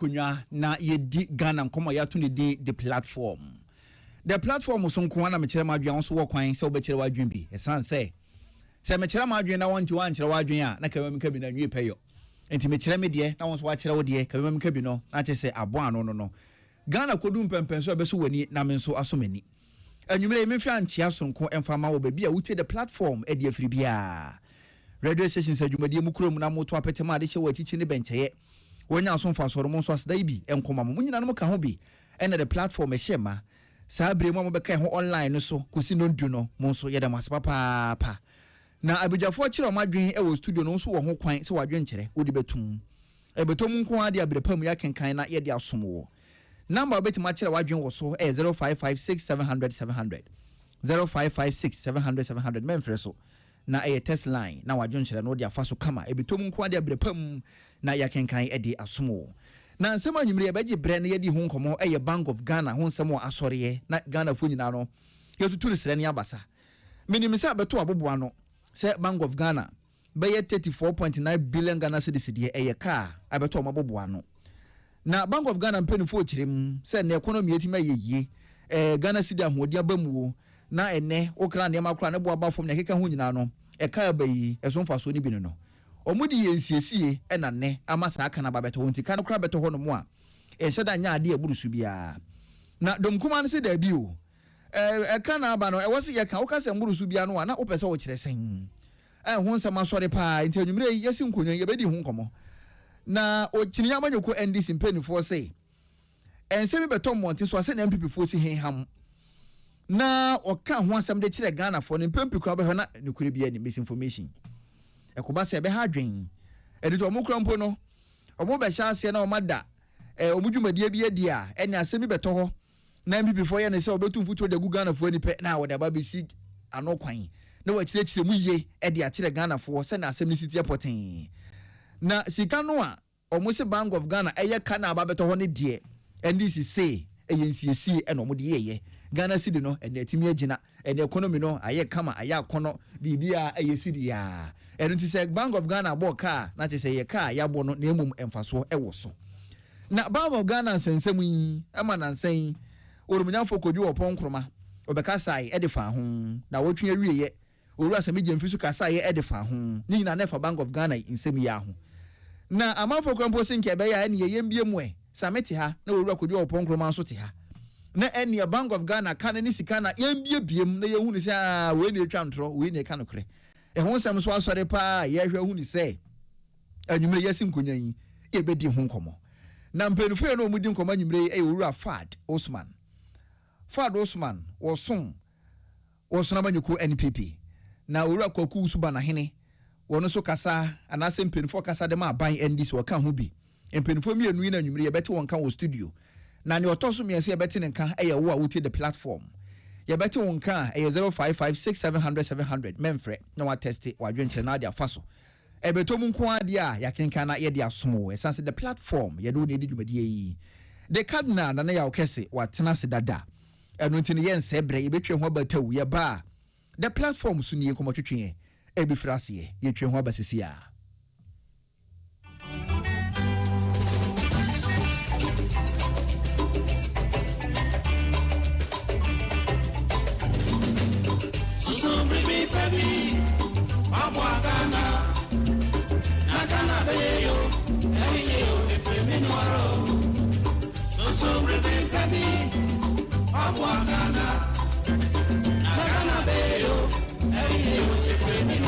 kunya na yedi Ghana nkoma ya tuni the platform. The platform so nko na mekere ma adwen so wo kwan se obekere wa adwen bi. Esan se mekere ma adwen na wonti wan kire wa adwen a na kama meka bi na nwie peyo. Enti mekere me de na won so wa kire wo de kama meka bi no na che se abo ano no. Ghana kodu mpempen so abeso wani na me nso asomani. Anwumere me fi anchia so nko emfa ma wo ba bi a wutie the platform e de afiri bia. Radio station sa dwumadi mu krom na moto apete ma de hye wa chichi ne bencheye. Wonya so mfa so mo so asda bi enkoma mo nyina no ka ho bi ene the platform e hye ma. Sa bre mo beka ho online no so kosi no ndu no mo so yeda maspa pa. Na abujafo kire o madwen e wo studio no so wo ho kwan se wadwen kire wo de betum. E betom nko ade abrepam ya kenkan na ye de asomo. Number beti ma kire wadwen wo so 0556700700 0556700700 memfre so na a test line na wadwen kire no de afa so kama e betom nko ade abrepam na ya kenkan e de asomo. Na nsem anyumre ye beje bre na ye di ho nkomo e Bank of Ghana ho nsem o asoriye na Ghana fo nyina no ye tutu sere ne abasa minimisa beto aboboa no se Bank of Ghana be ye 34.9 billion Ghana cedis de e ye ka abeto amaboboa no na Bank of Ghana mpenifo kirem se na economy etima ye Ghana cedi ahodi abamuo na ene okra ne makra ne bo abafom na keka ho nyina no e ka bayi eso mfaso ni bi no omudi yensiesie ena ne amasa aka na babeto wonti kan kra beto ho no mo a eheda nya ade aburusu bia na domkuma ne se da bi o kana aba no wose ye kan wokase mburusu bia no na opese wo kire sen ho nsem asore pa nti anwumre yesi nkonyan ye bedi ho nkomo na o kininya amanyoko NDC mpenifo se ensemi beto monti so ase na MPP fo si henham na oka ho asem de kire Ghana fo ne mpempi kra be ho na ne kure bia ni misinformation ekoba se be ha dwen edito omukra mpo no omo be hya ase na omada omudwumadie bi adi a ene asemi beto ho na MPP fo ye ne se obetu mfuto de Ghana fo ni pe na wo da ba be si ano kwan na wa kire mu ye e de akire Ghana fo se na asemi city airportin na sika no a omo se Bank of Ghana eye ka na ba beto ho ne de NDC say eyensiesi e no mo de ye Ghana city no ene atimi agina ene economy no aye kama aye akono bibia aye city ya ene ti say Bank of Ghana bo ka na ti say ye ka ya bo no na emum emfaso e wo so na Bank of Ghana sensem yi ama nansen orumunyafo kodwi opon kroma obeka sai e de fa ho na wotwe awie ye oru asemi gemfisu ka sai e de fa ho ni nyina na fa Bank of Ghana insem ya ho na amafo kwampo sinke be ya ene ye yembie mu sameti ha na oru akodwi opon kroma so te ha na ene Bank of Ghana kan ni sika na yembie biem na yehu ni se we na etwa ntro we na ka nokre e ho nsem so asore pa ye hwe hu ni se anwumre yesi nkonyan yi e bedi ho nkomo na mpenufo ye no omudi nkomo anwumre e owura Fad Osman wosom wosona manyuko NPP na owura Kwaku Usuba na hene wono so kasa anase mpenufo kasa de ma ban NDC wo ka ho bi mpenufo mienu yi na anwumre ye beti won ka wo studio na ne otoso miense ye beti nka eye wo a wuti the platform ye beti won ka eye 0556700700 memfre na wa test wa dwenkyere na dia faso e betom nko ade a ya kenka na ye dia somo esanse the platform ye do ne di dwumadie yi the cardinal na ya okese wa tena se dada eno ntini ye nsebre ye betwe ho batawu ye ba the platform so nie komotwetwe e bi frase ye twe ho abasisi a baby, Ghana, Beyo, if we mean so baby, Ghana, Beyo, if we mean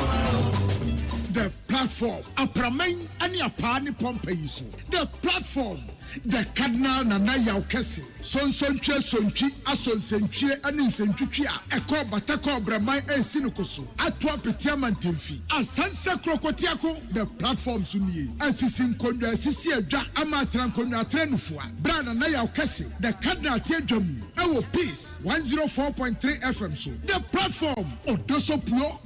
the platform, a pramen and your party Pompeiso. The platform. The cardinal Nana Yaukesi, Son Sonchi, Ason Senchie, and in Senchuia, a call Batako Bramai and Sinukoso, Atwa Petiaman Timfi, a Sansa Crocotiaco, the platform Suni, as is in Conda Sisia Jack Amatran Conda Trenufua, Brana Yaukesi, the cardinal Tiajum, Ewo Peace 104.3 FM so. The platform Odoso Puo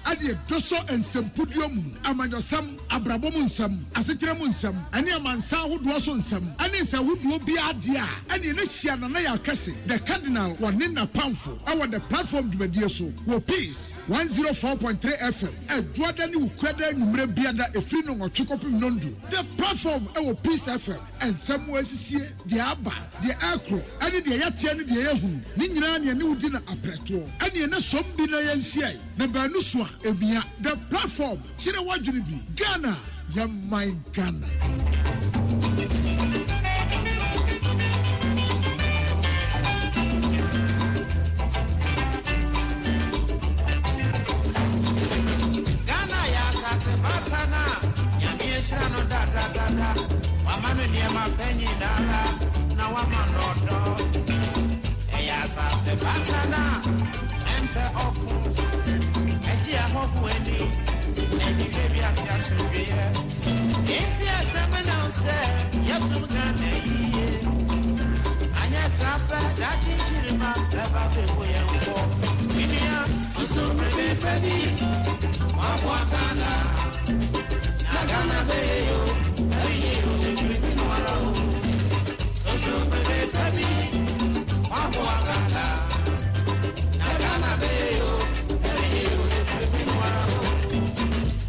adi Doso Ensempudium Amanyosam Abrabom nsam Asetrem nsam ani amansa hodo so nsam ani nsa hodo bi adia ani ne hia na ya kese the cardinal wone na pamfo our the platform dwedie so wo Peace 104.3 FM eduada ni ukwada nwumre biada efri no nwotwekopim nondu the platform ewo Peace FM ensam wasisie de aba de akro ani de yatia ni de yehu ni nyina ne wudi na apreto ani ne sombi na yensiai na banu so a ebia the platform chire wadwene bi Ghana ya my Ghana no da wamanu ni ma penyi dala na wamanodo eya sase batana empe oku eji ahoku eni eni bebi asia subiye inti asemena se yesu gane yiye anya sape da chinchirima eba bebo yenfo winia susu bebe pedi wabwakana Nagana beyo, ayo le kribi nwaro. Soso bebe baby, wabwagala. Nagana beyo, ayo le kribi nwaro.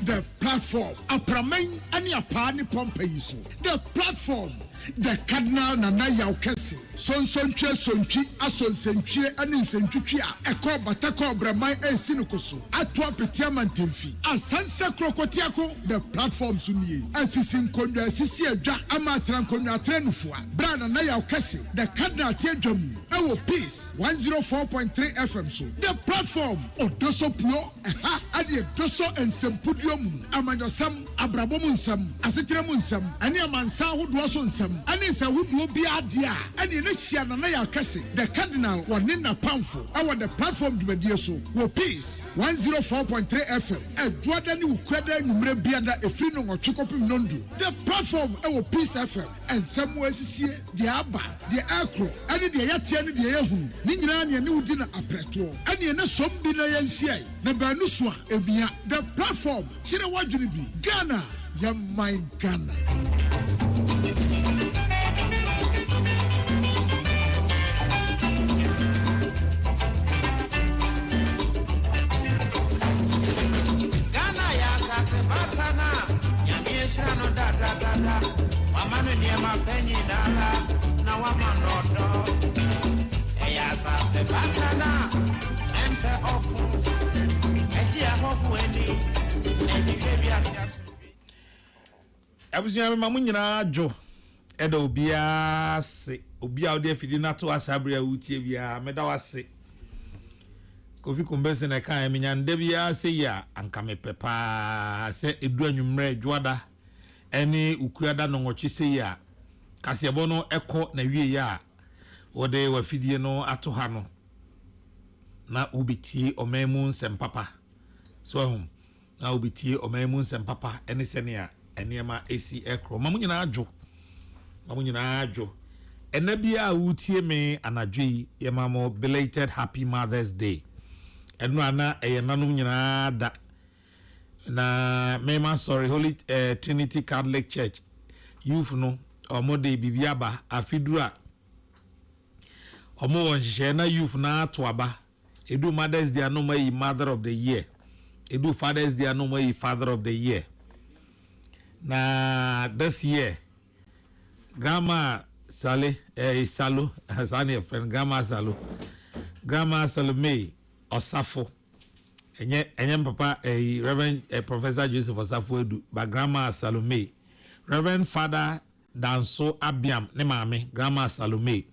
The platform Apramen ani apani pompeyiso the platform the cardinal nana yaukese sonsontwe sontwi asonsentwe ani nsentwitwi a ekọ batako braman esinukoso atwa petia mantemfi asanse krokotiako the platform sunie asisi nkondwa asisi adwa ama trankondwa trenufua bra nana yaukese the cardinal tiedwam ewo Peace 104.3 FM so the platform Odoso Puo adi Doso Ensempudium amanyosam abrabom nsam asetrem nsam ani amansa hodo so nsam ani nsa hodo bi adia ani ne hia na ya kase the cardinal wone na pamfo our the platform dwedie so wo Peace 104.3 FM eduada ni ukwada nwumre biada efri no nwotwekopim nondu the platform ewo Peace FM ensam wasisie de aba de akro ani de yatia ni de yehu ni nyina ne wudi na apreto ani ne sombi na yensiai na banu so a ebia the platform chire wadwene bi Ghana ya my Ghana Ghana ya sase batana ya mieshra no da Wamane niema penyi dala na wamanodo. Eya sase batana empe ofu. Eji ahofu eni eni bebi asiasumbi. Abusia mamu nyina jo eda obia se obia odi afidi na to asabre awutie bia meda wase Kofi Kumbese na kan eminya nde bia se ya anka me pepa se edu anwumre dwoada eni ukuada no ngochi se ya kasebo no eko na wie ya wode wafidie no ato ha no na ubitie omemu nsempapa so na ubitie omemu nsempapa eni senia eniema AC ekro mamu nyina ajo enabia wutie me anadwi yemamo belated happy Mother's Day enu ana eyenanum nyina da na mema sorry Holy Trinity Catholic Church youth no omode bibiaba afidura omo wonhye na youth na atoaba edu Mother's Day anoma yi Mother of the Year edu Father's Day anoma yi Father of the Year. Na this year, Grandma Sally, Salo, has a friend, Grandma Salome, Osafo, and yet Papa, a Reverend Professor Joseph Osafo, but Grandma Salome, Reverend Father Danso Abiam, Nemame, Grandma Salome,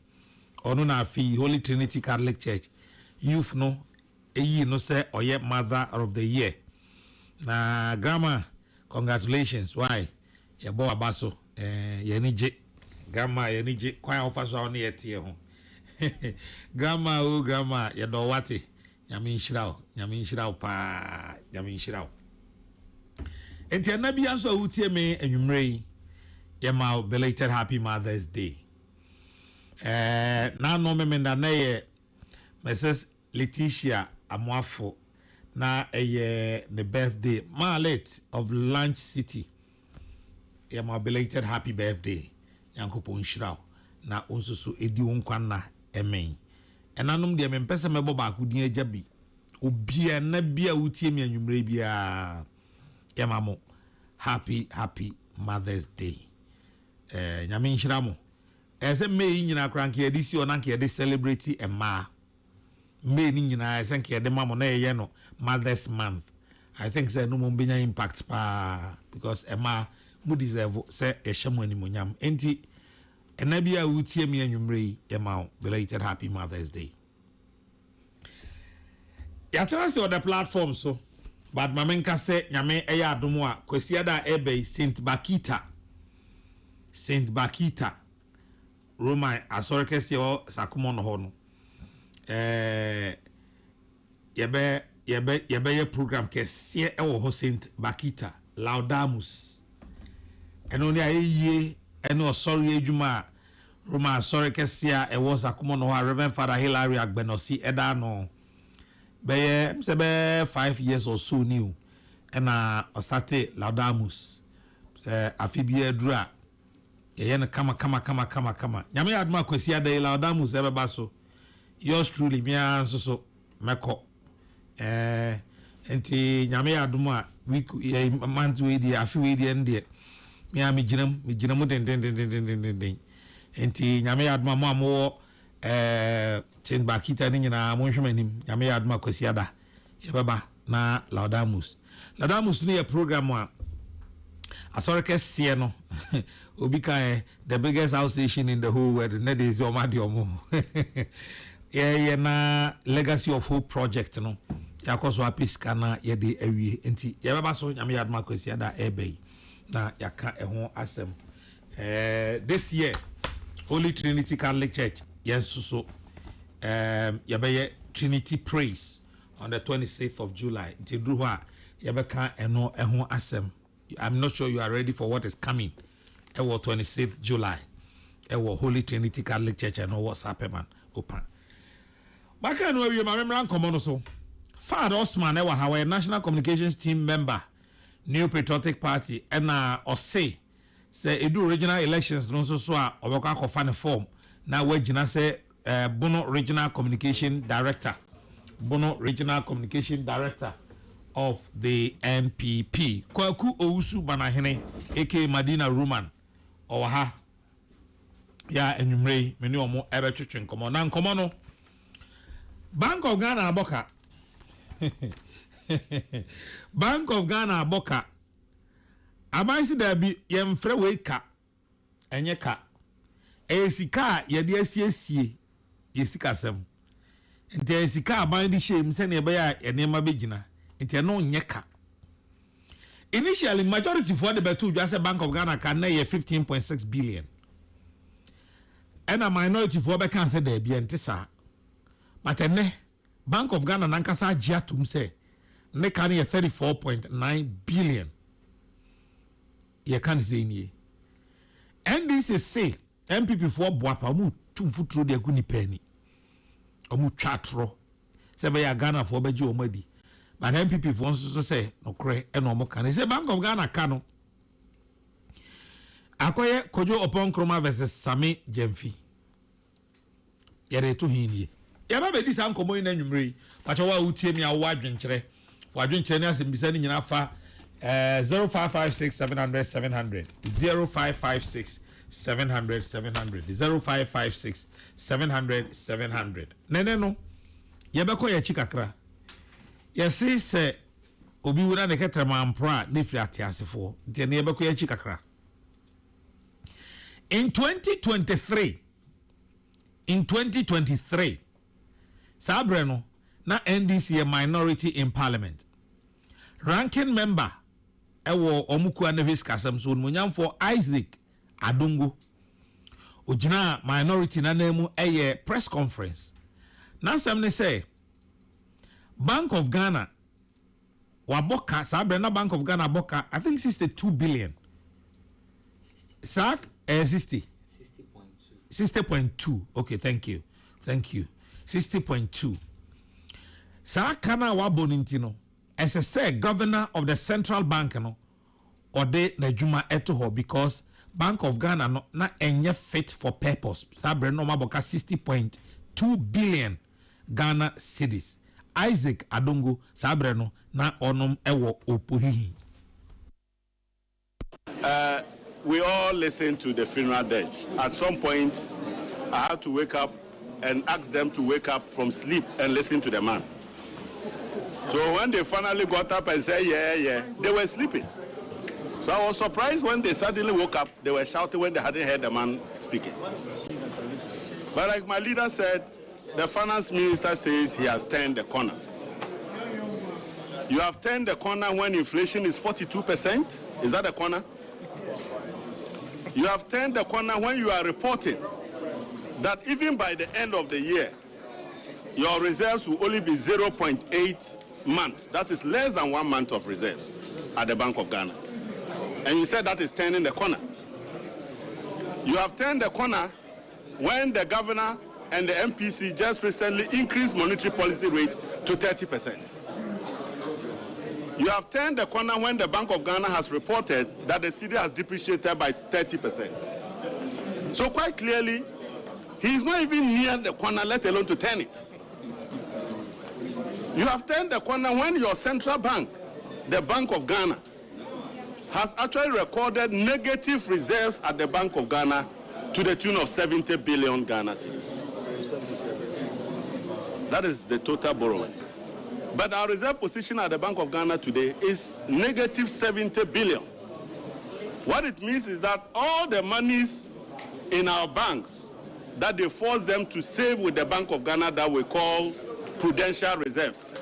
Onuna Fi, Holy Trinity Catholic Church, youth no, ye no say, or yet Mother of the Year. Na Grandma. Congratulations. Why? Your boy Abaso. Yenije. Grandma, Yenije. Quite offer so on the home. Grandma, oh, grandma, you know what? Yamin Shirao, pa, Yamin Shirao. And Tianabi answer who tear me and you may, Yama belated happy Mother's Day. Now, no, Memendane, Mrs. Letitia Amwafo. Na the birthday Marlet of Lunch City. My belated happy birthday. Yankopo nshirao na onsoso edi wonkwana emen. Enanum de mempesa mebo ba akudin ajabi. Obia na bia wutie mi anwumre bia. Yamamo happy Mother's Day. Nyame nshiramo. Ese me nyina kranke edisi onanke ede celebrate ema. Me ni nyina esenke ede mamo na ye no Mother's Month. I think say no mbinya impact pa because ema mu deserve say ehemu animonyam enti enabia wutie mi anwumre ema belated happy Mother's Day. Ya trust on the platform so but mamenka say nyame eya adomo a kwesiada ebe Saint Bakita Roman asorkese o sakumo no ho no yebe program kese ewo ho Saint Bakita Laudamus eno ni ayeye eno sorry ejuma Roma sorry kese a ewo sakumo no ho Reverend Father Hilary Agbenosi eda no be 5 years or so new ena starte Laudamus afibie dura ye na kama nyame aduma kwesi ada Laudamus ebe baso yours truly me so meko enti nyame aduma week month we dia afi we dia ndie me am ginam den enti nyame aduma mo amo Saint Bakita ni nyina mo hwemanim nyame aduma kwasi ada yebeba na Laudamus ni a program a asoreke sie no obi kai the biggest house station in the whole world na dey is omadiomo yeah na Legacy of Hope project no yakoso apiska na ye de awie enti yebeba so nyame aduma kwasi ada ebe na yaka eho asem this year Holy Trinity Catholic Church yes so yebeye Trinity Praise on the 26th of July enti dru ho yebeka eno eho asem. I'm not sure you are ready for what is coming. It was 26th July. It was Holy Trinity Catholic Church and what's happening open. Back in where we are common so. Father Osman, our National Communications Team member, New Patriotic Party, and say do regional elections no so or work fan form. Now we say Bono Regional Communication Director. Bono Regional Communication Director of the NPP. Kwaku Ousu Banahene, aka Madina Roman, owaha ya enwumre me ne omo ebe twetwe nkomo na nkomo no Bank of Ghana aboka Bank of Ghana aboka abansi da bi yemfre we ka enye ka esika ye de asiesie yesika sem enti esika aban di shem se ne be ya enema begina enti no nye ka initially majority for the betu just Bank of Ghana can na 15.6 billion and a minority for be can say there be ntisa but ene Bank of Ghana nankasa giatum say ne can 34.9 billion ye can say ni NDC say MPP for boapa mu tumfutro de aguni penny omu twatro se be ya Ghana for beji omadi but MPP for so say no kre e no mo kan say Bank of Ghana kano akoye kojo upon Kroma versus Sami Jemfi yere to hinie yaba be di san komo ina nwumre pacho wa utie mi awo adwenkyere fo adwenkyere ne asembisa ni nyina fa 0556 700 700 0556 700 700 0556 700 700 nene no yebeko ye chikakra yesi se obi wura ne ketrema ampra ne firi atiasefo nti ne yebeko ye chikakra in 2023 Sabreno na NDC a minority in parliament ranking member ewo omuku anavis kasam so munyam for Isaac Adungu ojina minority na nemu eye press conference na sam ne say Bank of Ghana waboka Sabreno Bank of Ghana boka I think 62 billion sack 60.2 okay thank you 60.2 Sarakana Wabonintino as a say governor of the central bank no or de Najuma etoho because Bank of Ghana no na enye fit for purpose Sabre no maboka 60.2 billion Ghana cedis Isaac Adungu Sabre no na onum ewo opohihi. We all listened to the funeral dirge. At some point, I had to wake up and ask them to wake up from sleep and listen to the man. So when they finally got up and said, yeah, they were sleeping. So I was surprised when they suddenly woke up, they were shouting when they hadn't heard the man speaking. But like my leader said, the finance minister says he has turned the corner. You have turned the corner when inflation is 42%? Is that the corner? You have turned the corner when you are reporting that even by the end of the year, your reserves will only be 0.8 months. That is less than 1 month of reserves at the Bank of Ghana. And you said that is turning the corner. You have turned the corner when the governor and the MPC just recently increased monetary policy rate to 30%. You have turned the corner when the Bank of Ghana has reported that the cedi has depreciated by 30%. So quite clearly, he is not even near the corner, let alone to turn it. You have turned the corner when your central bank, the Bank of Ghana, has actually recorded negative reserves at the Bank of Ghana to the tune of 70 billion Ghana cedis. That is the total borrowing. But our reserve position at the Bank of Ghana today is negative 70 billion. What it means is that all the monies in our banks that they force them to save with the Bank of Ghana that we call prudential reserves,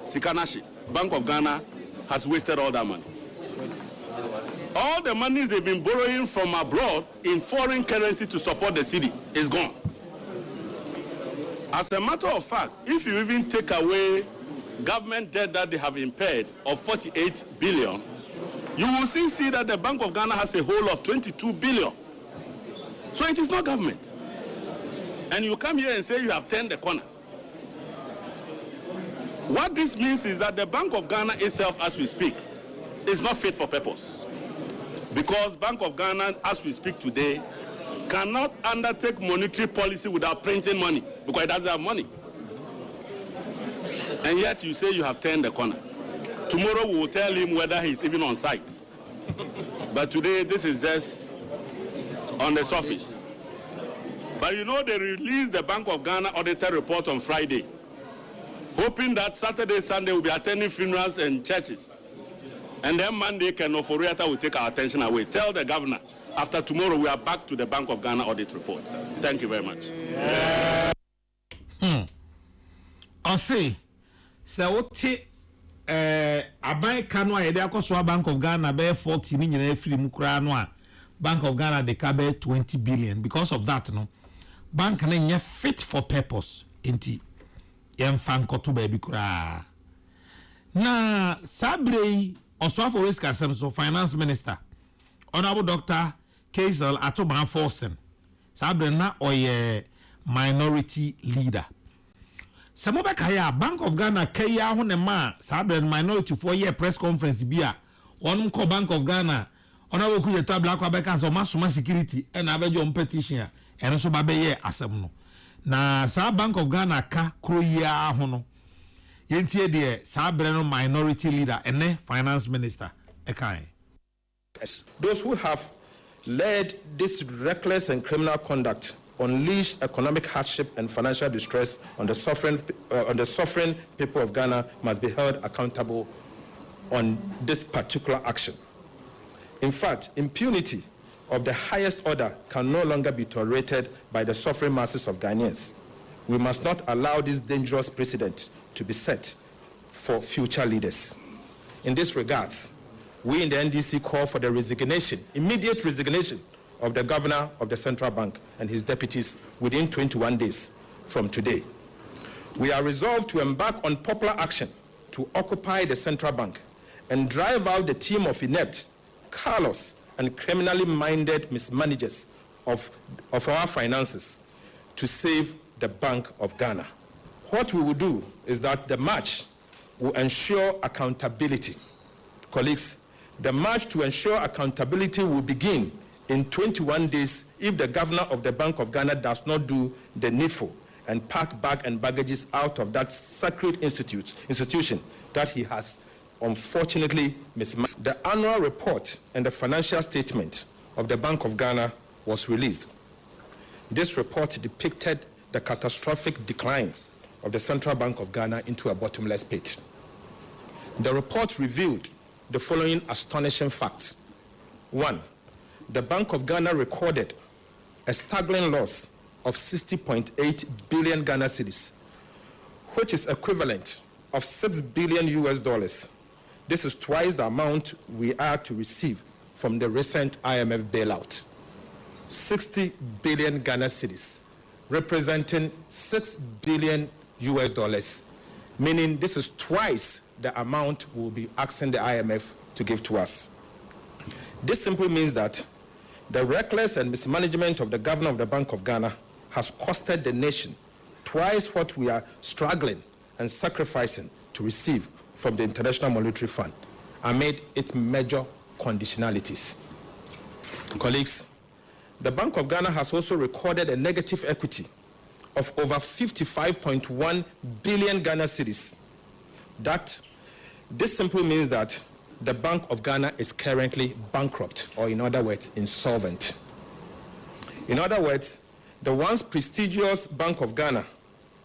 Sikanashi, Bank of Ghana has wasted all that money. All the monies they've been borrowing from abroad in foreign currency to support the cedi is gone. As a matter of fact, if you even take away government debt that they have impaired of 48 billion, you will see that the Bank of Ghana has a whole of 22 billion. So it is not government. And you come here and say you have turned the corner. What this means is that the Bank of Ghana itself, as we speak, is not fit for purpose. Because Bank of Ghana, as we speak today, cannot undertake monetary policy without printing money, because it doesn't have money. And yet you say you have turned the corner. Tomorrow we will tell him whether he's even on site. But today this is just on the surface. But you know, they released the Bank of Ghana auditor report on Friday, hoping that Saturday, Sunday will be attending funerals and churches. And then Monday, Ken Ofori-Atta will take our attention away. Tell the governor, after tomorrow, we are back to the Bank of Ghana audit report. Thank you very much. I say, abai kanu a yede akoswa Bank of Ghana be 40 ni nyina free mu kura no a Bank of Ghana de ka be 20 billion. Because of that no bank na nye fit for purpose enti yemfa nkoto ba bi kura na sabrei oswafo weskasem so finance minister honorable Dr. Kazel Atoban Forsen sabre na oye minority leader. Samoba kaya Bank of Ghana kaya ho ne ma sabre minority for year press conference bia onum ko Bank of Ghana ona wo kuye tabla kwa beka so masoma security e na abejo petition eno so ba be ye asem no na sa Bank of Ghana ka kroyia ho no yentie de sabre no minority leader ene finance minister ekai. Those who have led this reckless and criminal conduct unleash economic hardship and financial distress on the suffering people of Ghana must be held accountable on this particular action. In fact, impunity of the highest order can no longer be tolerated by the suffering masses of Ghanaians. We must not allow this dangerous precedent to be set for future leaders. In this regard, we in the NDC call for the immediate resignation of the governor of the central bank and his deputies within 21 days from today. We are resolved to embark on popular action to occupy the central bank and drive out the team of inept, callous, and criminally minded mismanagers of our finances to save the Bank of Ghana. What we will do is that the march will ensure accountability. Colleagues, the march to ensure accountability will begin in 21 days if the governor of the Bank of Ghana does not do the needful and pack bag and baggages out of that sacred institution that he has unfortunately mismanaged. The annual report and the financial statement of the Bank of Ghana was released. This report depicted the catastrophic decline of the Central Bank of Ghana into a bottomless pit. The report revealed the following astonishing facts. 1. The Bank of Ghana recorded a staggering loss of 60.8 billion Ghana cedis, which is equivalent of $6 billion US. This is twice the amount we are to receive from the recent IMF bailout. 60 billion Ghana cedis, representing $6 billion US, meaning this is twice the amount we'll be asking the IMF to give to us. This simply means that the reckless and mismanagement of the governor of the Bank of Ghana has costed the nation twice what we are struggling and sacrificing to receive from the International Monetary Fund amid its major conditionalities. Colleagues, the Bank of Ghana has also recorded a negative equity of over 55.1 billion Ghana cedis. This simply means that the Bank of Ghana is currently bankrupt, or in other words, insolvent. In other words, the once prestigious Bank of Ghana,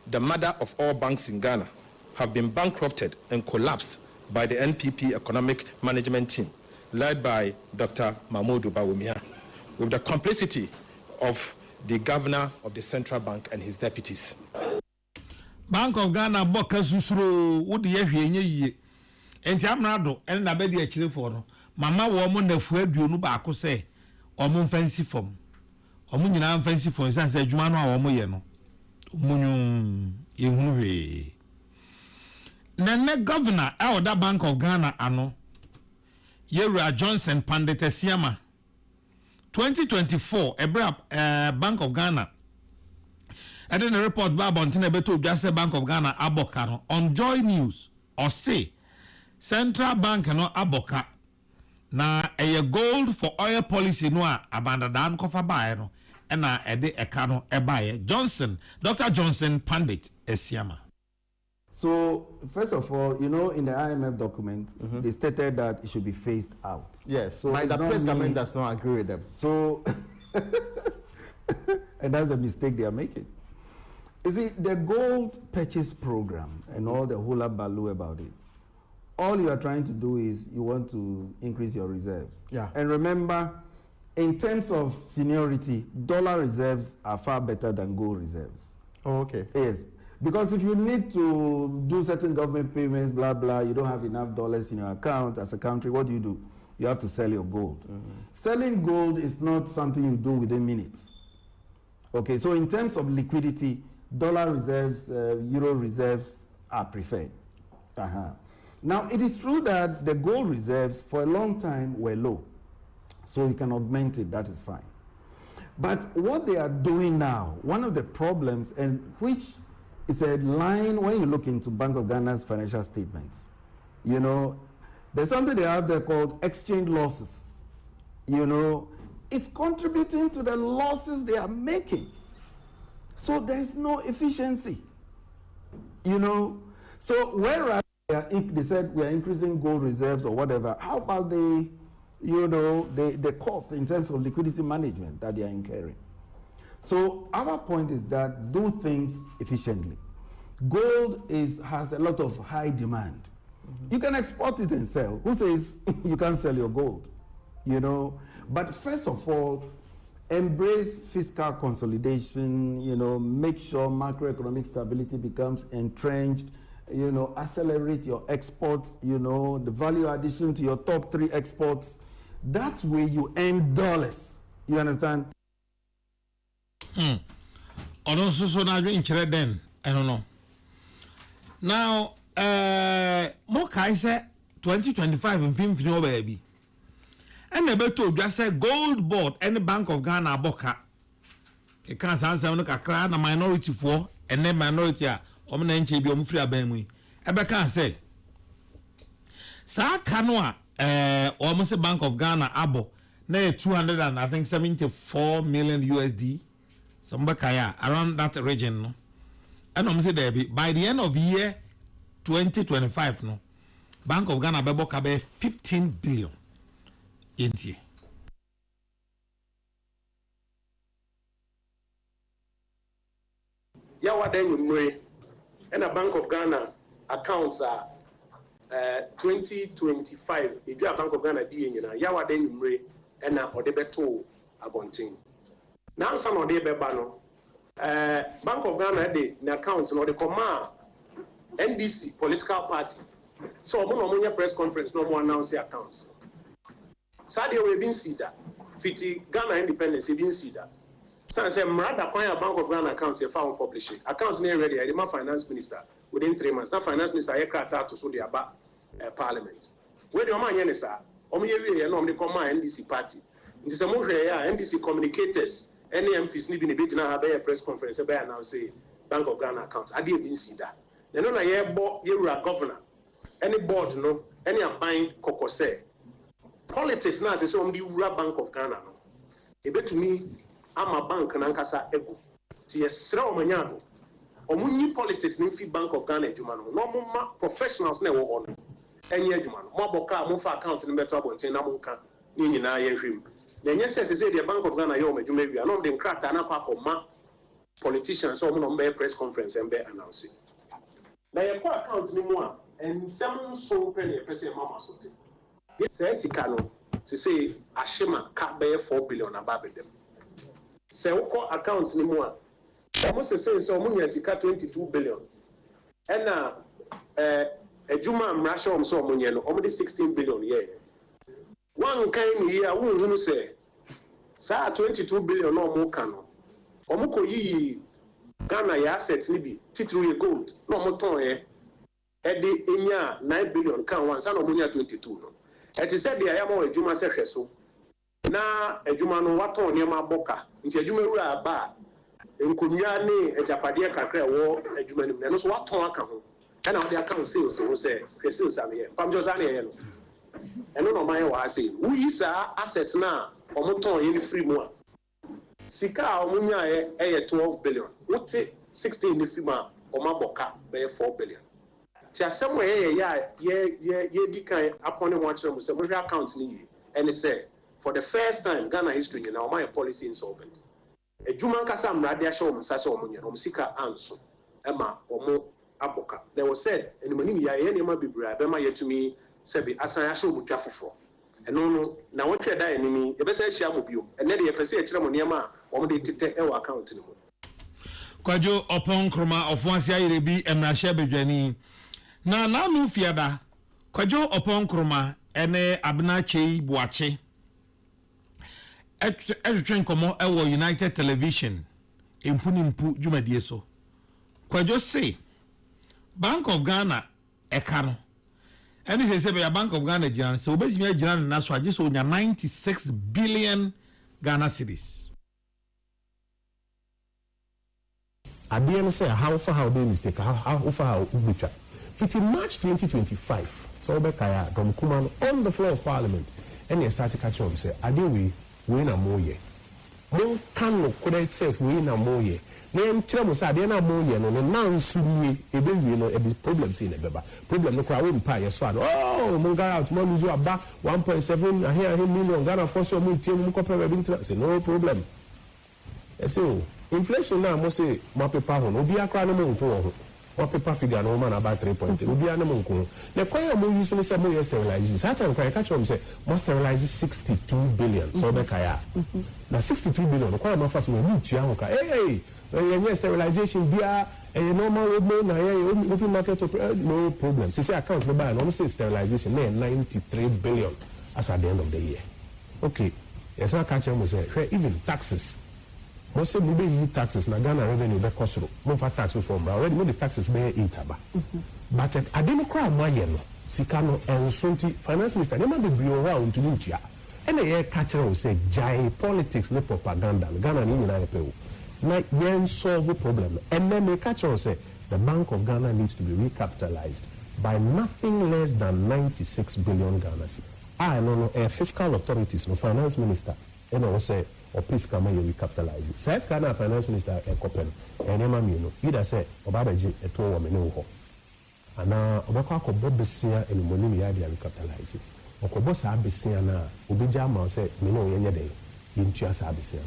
the mother of all banks in Ghana, have been bankrupted and collapsed by the NPP economic management team, led by Dr. Mahmoud Bawumia, with the complicity of the governor of the central bank and his deputies. Bank of Ghana boka susuro wodi yehwe nye enti amrado en na bedi akire for no mama wo mo nafu aduonu ba ko se omo fancy form omo nyina fancy form san se adwuma no a wo mo ye no omunyu ehunu we na governor of the Bank of Ghana ano Yewura Johnson Pandit Esiama 2024 ebra Bank of Ghana and then a report by Bontina Beto just Bank of Ghana aboka no on Joy News or say Central Bank no aboka na a gold for oil policy no abanda dan kofa bae no na ede eka no ebae Dr. Johnson Pandit Esiama. So, first of all, you know, in the IMF document, they stated that it should be phased out. Yes, so the press government does not agree with them. So, And that's the mistake they are making. You see, the gold purchase program and all the hula baloo about it, all you are trying to do is you want to increase your reserves. Yeah. And remember, in terms of seniority, dollar reserves are far better than gold reserves. Oh, okay. Yes. Because if you need to do certain government payments, blah, blah, you don't have enough dollars in your account as a country, what do? You have to sell your gold. Selling gold is not something you do within minutes. Okay, so in terms of liquidity, dollar reserves, euro reserves are preferred. Now, it is true that the gold reserves for a long time were low. So you can augment it, that is fine. But what they are doing now, one of the problems, and which is a line when you look into Bank of Ghana's financial statements, you know, there's something they have there called exchange losses. You know, it's contributing to the losses they are making. So there's no efficiency. You know, so whereas they said we are increasing gold reserves or whatever, how about the cost in terms of liquidity management that they are incurring? So our point is that do things efficiently. Gold has a lot of high demand. You can export it and sell. Who says you can't sell your gold? You know, but first of all, embrace fiscal consolidation, you know, make sure macroeconomic stability becomes entrenched, you know, accelerate your exports, you know, the value addition to your top 3 exports. That way you earn dollars. You understand? So now you interested then? I don't know. Now, more Kaiser 2025 in film no baby. And the beto just say gold board and the Bank of Ghana boka. You can't answer no kakra na minority for and then minority omna nche bi omfri abamui. Ebe kan say sa kanwa almost Bank of Ghana abo na 200 and I think 74 million USD. Somebody around that region no. And say there be by the end of year 2025 no Bank of Ghana bebo kabe 15 billion inti. Yawa den umre and a Bank of Ghana accounts are 2025 if you are Bank of Ghana di nyina yawa den umre and na odebeto abontin now some of the beba no Bank of Ghana the accounts no the command NDC political party so omo press conference no more announce the accounts Sadia we been see that fiti Ghana independence we been see that so say mrada kwan Bank of Ghana accounts you found publishing accounts near ready the finance minister within 3 months na finance minister ye krata to so the aba parliament we the omo anye sir omo ye we no the command NDC party nti say mo hwe ya NDC communicators any MPs ni bi ne be gina ha be press conference be announce say Bank of Ghana accounts ade been see that they no na ye bo ye rura governor any board no any aban kokose politics na say on the Rural Bank of Ghana no ebetumi ama bank na nkasa ego ti yesra omanyado omunyi politics na fi Bank of Ghana adwuma no no mo professionals na wo ho no enye adwuma no mo aboka mo fa account no beto abonten na mo nka ni nyina ye hwem na enye say the Bank of Ghana ye o madwuma wi na de nkrata na akoma politicians so mo no be press conference and be announce na ye ko account ni mo a and some so penny person mama so te say sika no to say ashima ka be 4 billion above them say uko accounts ni mo a almost say so mo nya sika 22 billion and na ejuma mrasha so mo nya no o mo de 16 billion yeah one kind ni ya wo hunu say sa 22 billion no mo ka no o mo ko yi Ghana ya assets ni bi titru ye gold no mo ton ye edi enya 9 billion kan wan sa no mo nya 22 no it is said there am adwuma se hweso na adwuma no waton ne ma boka nti adwuma wura aba enkonwa ne ajapade kakra wo adwuma nim no so waton aka ho na wo de account sales ho se sales am here pamjo sa ne ye no eno no man wa say wo yi sa assets na omoton ye ni free mu a sika omunya ye 12 billion wote 16 ni free ma omaboka be 4 billion ti asem ye di kan apone ho akere mu se mo hwe account ni ye ene say for the first time Ghana history now my policy insolvent. A Juman Kasam Radia show Sasa Omunya, Sika Anso, Emma, Omo Aboka. They was said, and when you are Bibra, Bema yet to me, Sebi, Asaya show Mutafo. And no, now what you're dying in me, the best I shall move you, and then you can say a Chramoniama, or they take our account anymore. Kwajo upon Kroma of once Yarebi and Nashabe Jenny. Now, no fiada. Kwajo upon Kroma, ene Abnache Boache. Train komo ewo United Television impunimpu jumadieso kwajo say Bank of Ghana ekano eni say be Bank of Ghana jiran so obezimi ajiran na so age so nya 96 billion Ghana cedis. Abian say how far how they mistake how far how ubitwa fit in March 2025 so be kaya Dom Kuman on the floor of Parliament and he started catch up say adewe we na moye mon kan no correct say we na moye na enkyere mo say ade na moye no na nsunie ebe wie no e problems in ebeba problem no kwa we mpa ye so ado oh mon guy out mo lose aba 1.7 ahia million Ghana force mo tie mo ko pere bi say no problem so inflation na mo say mo paper ho no obi akra no mo nko ho what paper figure no man about 3.8 obi ana mo nko the choir mo use no say mo sterilize that time choir catch am say mo sterilize 62 billion so be kaya na 62 billion choir mo fast mo mu tua ho ka hey sterilization bia normal mo na open market no problem say account no buy no say sterilization na 93 billion as at the end of the year okay yes I catch am say even taxes most of the taxes na Ghana revenue be kosoro mo fa tax reform already mo the taxes be 8 aba but I didn't cry my no sika no ensonti finance minister never be bring around to ntia and the catch am say jai politics no propaganda Ghana ni na pe o na yen solve problem and then they catch am say the Bank of Ghana needs to be recapitalized by nothing less than 96 billion Ghana cedis. I no fiscal authorities no finance minister and I say or please come and recapitalize it. Says Ghana finance minister Kopen and Emma Mino, either say Obabaji a 2 woman no. And now Obaka Bobesia and Monimi Adia recapitalize it. Okobos Abisiana, Ubijama say, Mino any day, into us Abisiana.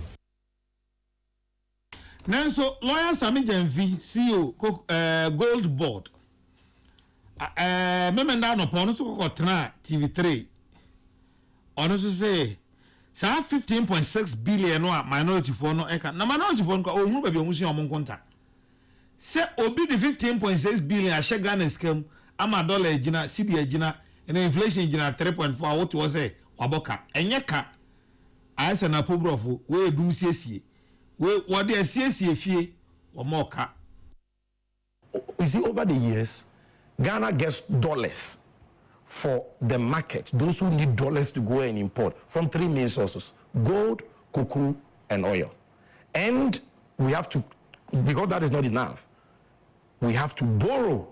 Nanso, lawyer Sami Jenvi, CEO, Gold Board. Memenda no Pono Kotna TV3. Honestly say, so 15.6 billion no minority for no eka na minority for no ohun baby ohun si omon konta se obi the 15.6 billion a share Ghana scam ama dollar ejina cedi ejina and inflation ejina 3.4 what was say waboka enye ka asa na pobrofo we dum siesie we what dey siesie fie o moka. You see, over the years Ghana gets dollars for the market, those who need dollars to go and import from 3 main sources: gold, cocoa, and oil. And we have to, because that is not enough, we have to borrow.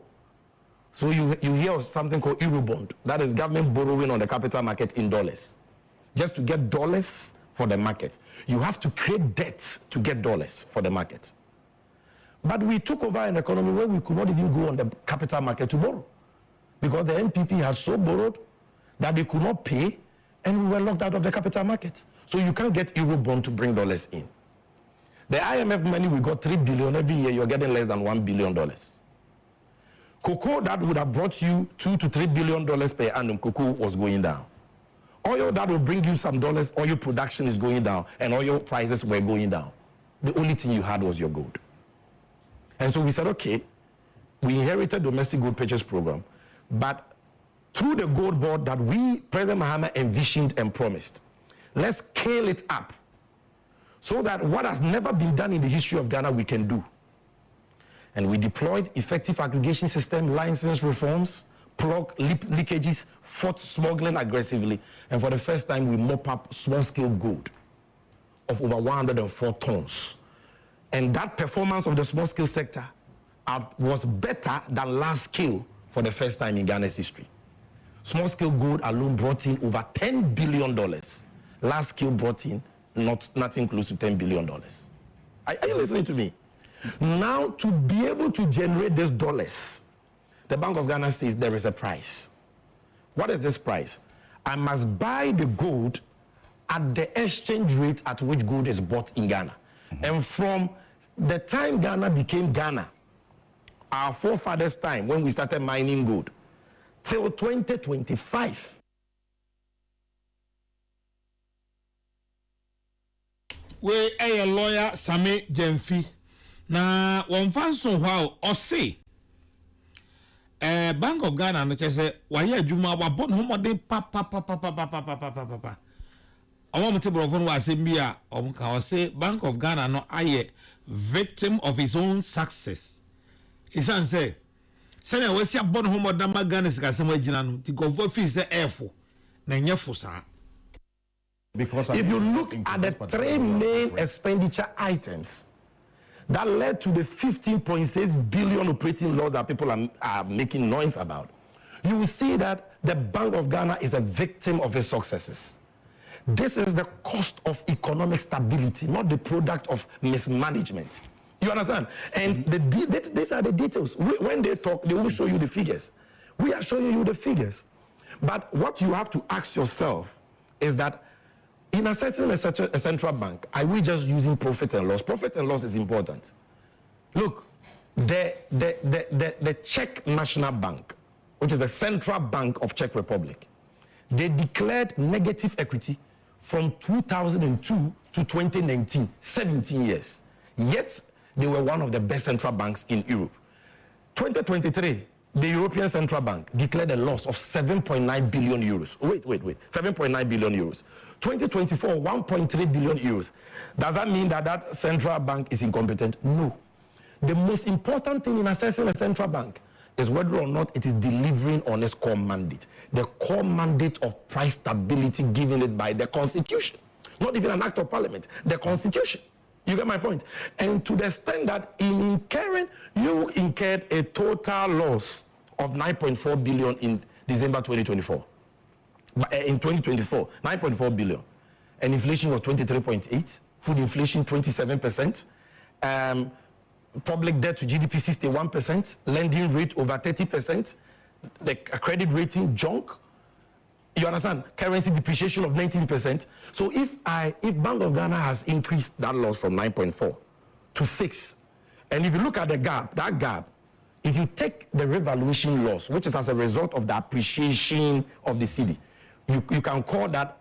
So you hear of something called Eurobond, that is government borrowing on the capital market in dollars. Just to get dollars for the market. You have to create debts to get dollars for the market. But we took over an economy where we could not even go on the capital market to borrow, because the NPP had so borrowed that they could not pay, and we were locked out of the capital market. So you can't get Eurobond to bring dollars in. The IMF money, we got 3 billion every year, you're getting less than $1 billion. Cocoa that would have brought you $2 to $3 billion per annum, cocoa was going down. Oil that will bring you some dollars, oil production is going down, and oil prices were going down. The only thing you had was your gold. And so we said, okay, we inherited domestic gold purchase program, but through the gold board that we, President Mahama, envisioned and promised, let's scale it up so that what has never been done in the history of Ghana, we can do. And we deployed effective aggregation system, license reforms, plug leakages, fought smuggling aggressively, and for the first time, we mop up small-scale gold of over 104 tons. And that performance of the small-scale sector was better than large-scale for the first time in Ghana's history. Small-scale gold alone brought in over $10 billion. Large-scale brought in nothing close to $10 billion. Are you listening to me? Now, to be able to generate these dollars, the Bank of Ghana says there is a price. What is this price? I must buy the gold at the exchange rate at which gold is bought in Ghana. And from the time Ghana became Ghana, our forefathers' time when we started mining gold, till 2025. We a lawyer Sami Jemfi. Na one fan so how or say Bank of Ghana no say why adwuma wa bon homode pa. Omo mte brofon wa say bia ka say Bank of Ghana no aye victim of his own success. He say na we sia bon homode ma Ghana sika sem agina no ti go fi say efo na nyefo sa. Because if you look at the three main expenditure items that led to the 15.6 billion operating loss that people are making noise about, you will see that the Bank of Ghana is a victim of its successes. This is the cost of economic stability, not the product of mismanagement. You understand? And these are the details. When they talk, they will show you the figures. We are showing you the figures. But what you have to ask yourself is that in assessing a central bank, are we just using profit and loss? Profit and loss is important. Look, the Czech National Bank, which is the central bank of Czech Republic, they declared negative equity from 2002 to 2019, 17 years. Yet, they were one of the best central banks in Europe. 2023, the European Central Bank declared a loss of 7.9 billion euros. Wait, 7.9 billion euros. 2024, 1.3 billion euros. Does that mean that that central bank is incompetent? No. The most important thing in assessing a central bank is whether or not it is delivering on its core mandate. The core mandate of price stability given it by the Constitution. Not even an act of parliament, the Constitution. You get my point? And to the extent that in incurring, you incurred a total loss of 9.4 billion in December 2024. In 2024, 9.4 billion. And inflation was 23.8. Food inflation, 27%. Public debt to GDP, 61%. Lending rate over 30%. The credit rating, junk. You understand? Currency depreciation of 19%. So if Bank of Ghana has increased that loss from 9.4 to 6, and if you look at the gap, that gap, if you take the revaluation loss, which is as a result of the appreciation of the cedi, you can call that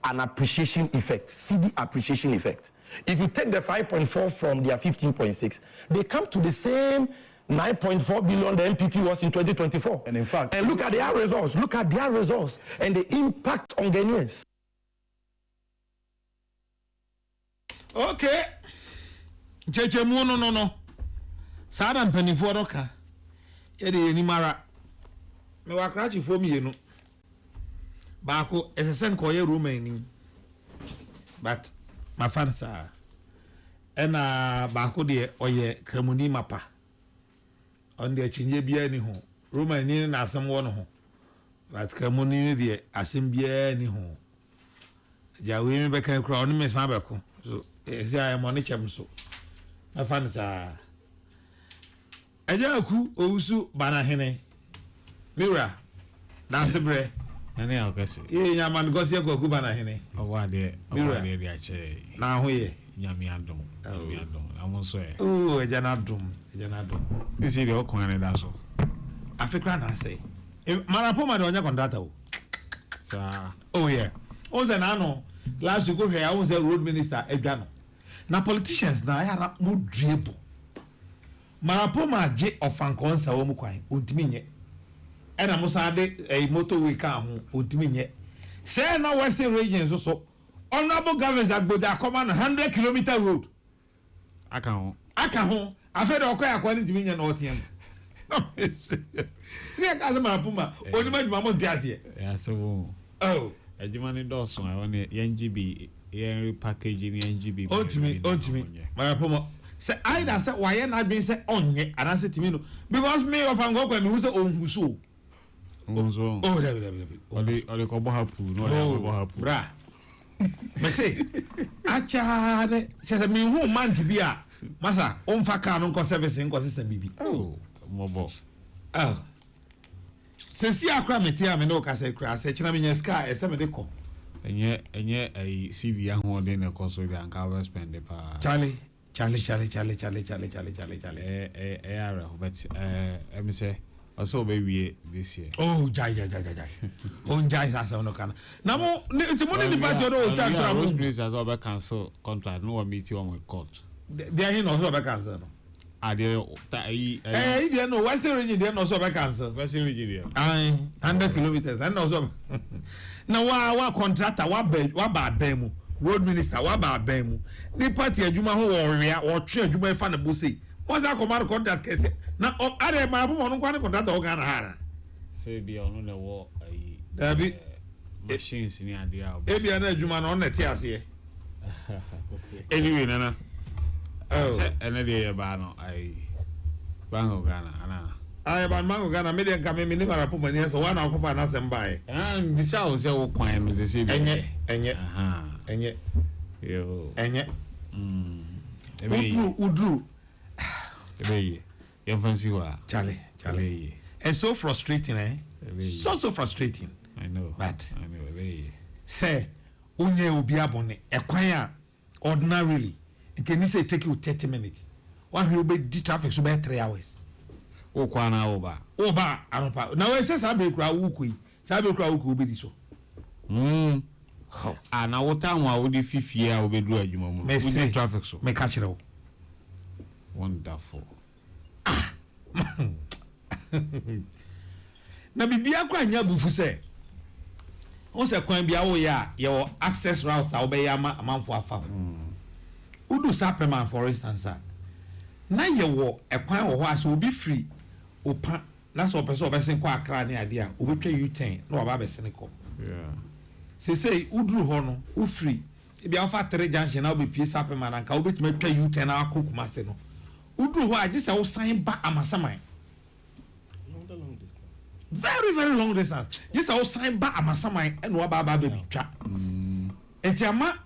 an appreciation effect, cedi appreciation effect. If you take the 5.4 from their 15.6, they come to the same 9.4 billion the MPP was in 2024. And in fact, and look at their results. Look at their results and the impact on Ghanaians. Okay. Cheche mu no. Sada mpanifo doka. Ye de ni mara. Me wakrachi fo mienu. Baako esesen ko ye Roman ni. But my fans are. Ena baako de oye Kramuni mapa. On the chinye bia ni ho. Roman ni na asem wo no ho. But Kramuni ni de asem bia ni ho. Ja we me beka kura on me san beko. So esi ay money chem so. My fans are. Eja ku owusu bana hene. Mira. Dance bre. Nani akase. Ye nyaman gosi ku bana hene. Owade de ache. Na ho ye. Nyami adom. Amonso e. Oh, eja na dom. Isi de okwan da so. Africa na say. Marapoma de onya contractor o. Sa. Oh yeah. O ze na no. Last week go here I was a road minister Edwano. Na politicians na ya na mo driebo. Marapoma je ofankonsa wo mu kwan. Ontimi nye. Ena musa de motorway ka ho ontimi nye. Say na Western region so honorable governors agboja come on 100-kilometer road. Aka ho. Afede okoya kwa ntimi nye na otiam. No. See ka se Marapoma oni maduma mo ntiase. Ya so. Oh. Ejuma ni doso I want NGB packaging NGB. Ontimi. Marapoma say either say why na been say onye and say timi no because me of an go kwa me who say onhuso. Onzo. Oh, there. Ole ko bo hapu no ole bo hapu. Bra. Me say acha de say me hu man tibia. Masa on fa car no service nko se bibi. Oh, mobo. Se si akra me tia me no ka say kra say china me nya ska e se me de ko. enye a CV ahode na koso de anka we spend the pa Charlie ara but me say also be we this year. Oh jai on jai sa no kana na mo nti mo ni ba joro o ta tra mo Rosemary as well cancel contract no meet you on court they are no so be cancel no ade they no Western region they no so be cancel Western region 100 kilometers and no so na wa contractor wa ba mu road minister wa ba mu ni party adwuma ho wo rea wo twe adwuma fa na bo sei what's that command contract kese na are ma bo no kwa contractor o Ghana hara say bi ono na wo dabi machines ni ade a e bia na adwuma na on ti ase anyway nana say enede ye ba no Bank of Ghana ana Bank of Ghana me de nka me ni marapo mani so wa na akofa na sembae bisa o se wo kwan no se se bi enye yo enye udru Ebeye, you fancy what? Charlie. It's so frustrating, eh? So frustrating. I know. But I know. Ebeye. Say, unye ubiabone. Ekwanya ordinarily, it can say take you 30 minutes. One will be the traffic so by 3 hours. O kwana oba. Oba, anopa. Now I say sabe kra wukui. Sabe kra wuku obi so. Na what time wa odi fifia obedu adwuma mu. Me traffic so. Me catch it. Wonderful. Na bibia kwa nya bufu se. On se kwan bia wo ya your access routes a obey amanfo afa. Udu Sapema for instance. Na ye wo ekwan wo ho ase obi free opa na so person obesen kwa Accra ne ade a obetwa U10 na oba besene ko. Yeah. Say udru ho no u free. E bia ofa 3 junction na obepie Sapema na nka obetuma twa U10 na akokuma se no. Udru ho agisa wo sign ba amasaman. Very long distance. Yes, I was signed back amasaman and wa ba baby twa. Enti ama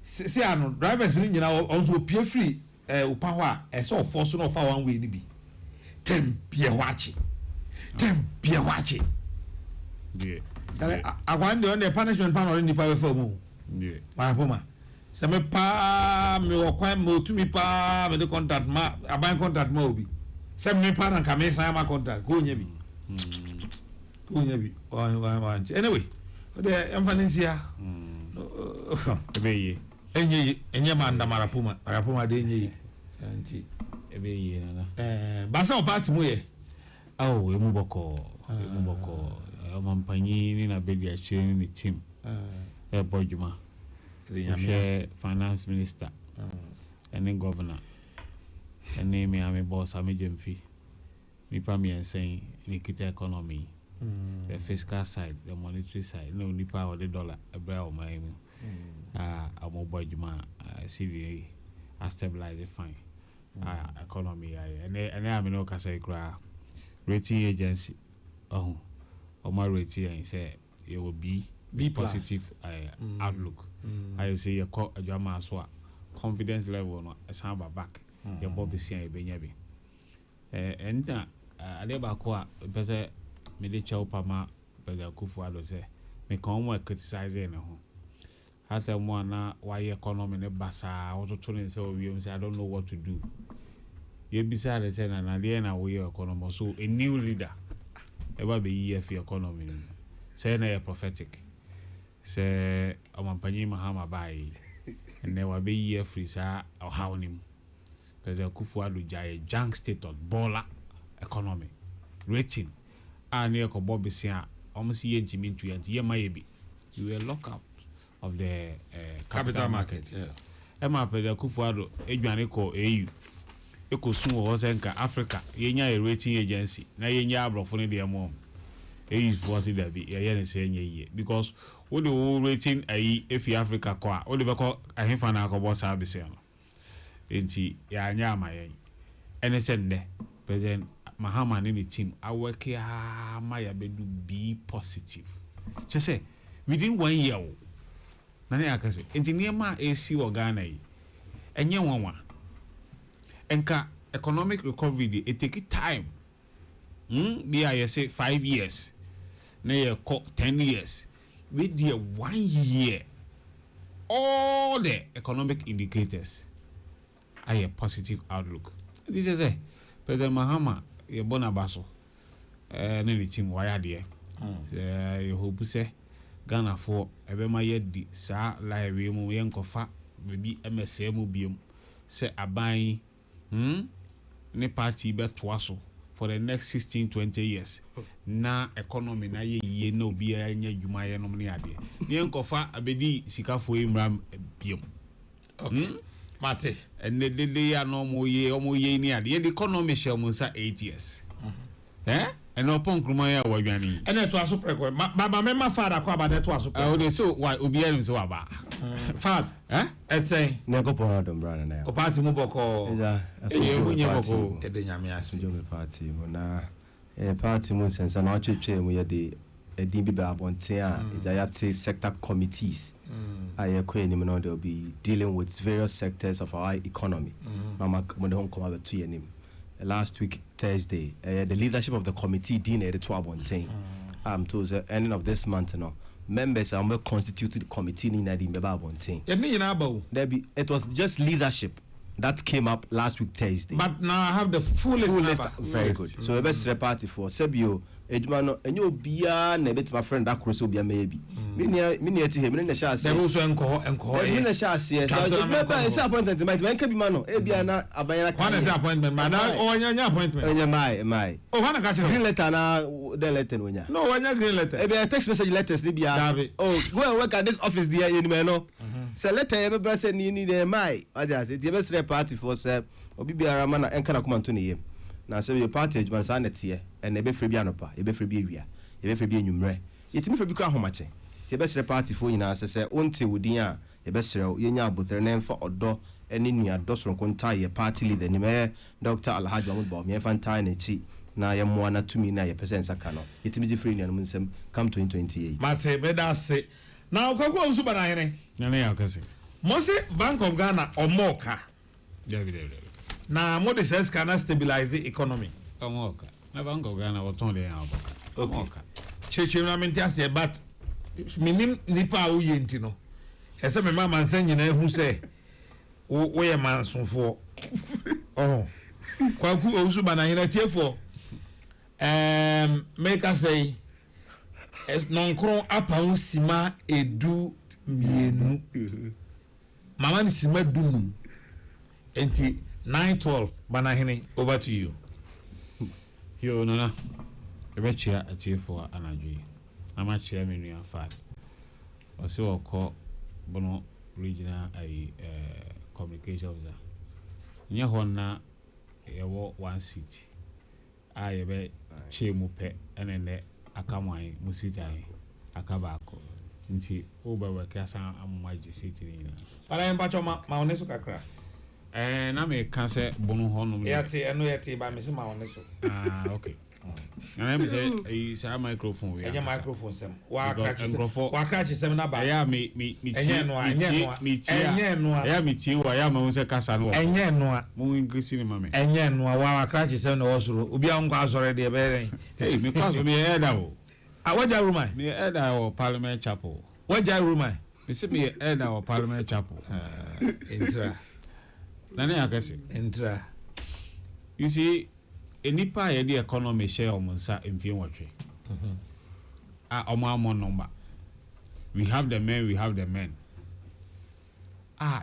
say ano drivers ni nyina also pie free upa ho a e so force no fa one way ni bi. Tem pie ho achi. Yeah. Agwan de on the punishment pan or ni pa we fa mu. Yeah. Ma poma. Se me pa me wo kwan mo tumi pa me de contact ma aban contact ma obi. Se me pa na ka me sign ma contact go nya bi. Anyway, the emphasis Ebeye. Enye manda marapuma de enye. Anti. Ebeye nana. Basa o party mu ye. Oh, emu boko. Mampanyi ni na bedi a chere ni team. Bojuma. The finance minister. And then governor. And then me ame boss ame jemfi. Nipa mi saying nikita economy. The fiscal side, the monetary side, no nipa or the dollar, a bra or my a mobile juma, CVA, a stabilize fine economy. And I am no Casa rating agency. Oh, my rating, and say it will be positive outlook. I say your drama so confidence level, no, a samba back, your Bobby Sia Benyabi. And Adeba Kwa, better. Me de chow pama President Kufuor say me come more criticizing ho has a one na why economy ne basa what to so we say I don't know what to do ye beside say na there na we economy so a new leader ever be EF economy say na prophetic say Amampanyi Mahama bai and never be EF sa or how him President Kufuor do jay junk status baller economy rating and near Bobby Sia, almost ye Jimmy to ye maybe. You were lock out of the capital market. Yeah. Emma President Kufuor, Ejuanico, AU. Eko soon was Africa, Yenya a rating agency, na Yenya Brofoni de mom. AU was it that be a saying ye because what the whole rating if Africa qua, all the call a hifana about service. Ain't ya my and send President Mahama ni team I work here my be positive. Just say within 1 year nane akase engineer ma AC or Ghana enye wanwa enka economic recovery it take time be I say 5 years na ye 10 years with the 1 year, all the economic indicators are a positive outlook. This is a President Mahama, your bonabaso, nearly team wire dear. You hope say Ghana for ever my yedi, sa like we mu yankofa, maybe MSA mubium, say a buying, ne party bet twasso for the next 16-20 years. Na economy na ye no be a jumaya no many idea. Yankofa abedi sikafo imram bium. Okay. Mate. And they are no more ye near the economy shall munsa 8 years. Eh? And upon Krumaya Wagani. And it was super. My father called about that was super. Oh, they so why Ubian so about. Fad, eh? I'd say, never put out on Brandon. A party Muboko, party, a party Musens and Archie, we had the DB Babontea, Zayati sector committees. I acquaint they'll be dealing with various sectors of our economy. Mama, when home come over to him. Last week, Thursday, the leadership of the committee dinner at 12:10. To the ending of this month, members are constituted committee in the It was just leadership that came up last week, Thursday. But now I have the full list. Very good. So the best party for Sebio, Edmano, and you'll be my friend that cross will be a maybe. Miniature him in the shas. There also in the shas, yes. Appointment, my Cabimano, Ebiana, Abaya. One is appointment, madam, or your appointment. My. Oh, one catch green letter now, the letter. No, one green letter. A text message letters, Libya. Oh, go work at this office, dear, you know. So letter ever send you need a my. Others, it's the best party for Seb, or Bibia Ramana and Kanakumantuni. Now, so your party, man, Sanet here, and a befree pianopa, a befree beer, a befree beer numre. It's me for Bicra Homache. The best party for you, as I say, until Wudia, a best Yenya, but their name for Odo, and in your Dosron Contai, a party leader, the Dr. Alhaji Mahmoud, me Fantine, Chi. Now, I am 1 or 2 million percent Sakano. It's me free and Munsem come to 28. Mate, better say. Now, go Subanine. Mose Bank of Ghana or Moka. Now, what it says cannot stabilize the economy. Moka. My Bank of Ghana was only an okay. Church, but Minim Nipa Uyentino. As a mamma saying, who say, we a man soon for. Oh, Kwaku Osubanine for. Make us say, non cron upon Sima edu mienu. Mama ni Sima dunu. Enti 9-12 Banahini, over to you. Yo, Nana. I bet you a chief for Anajui. I'm a chairman in 5. Also, call Bono Regional Communication Officer. Near Hona, a walk 1 seat. I bet Chemupe and then Akamai, Musitai, Akabako. Nti Oba Kasa am Major. But I am Bachoma Mauneso Kakra. Na me cancer Bono Honum. Yati and Yati by Miss Mauneso. Ah, okay. And I say, it's a microphone. We have a microphone. Wakachi seminar by me, I am a Cassano, and Yanua, moving Christina, mammy. And Yanua, while Wakachi seminar also, Ubian was already a very. Hey, because me, Edo. I want your room, me, Edo, Parliament Chapel. What your room? You see me, Edo, Parliament Chapel. Intra. None, I guess it. Intra. You see. Enipa ye the economy share omunsa mfie nwotwe omamo number. We have the men,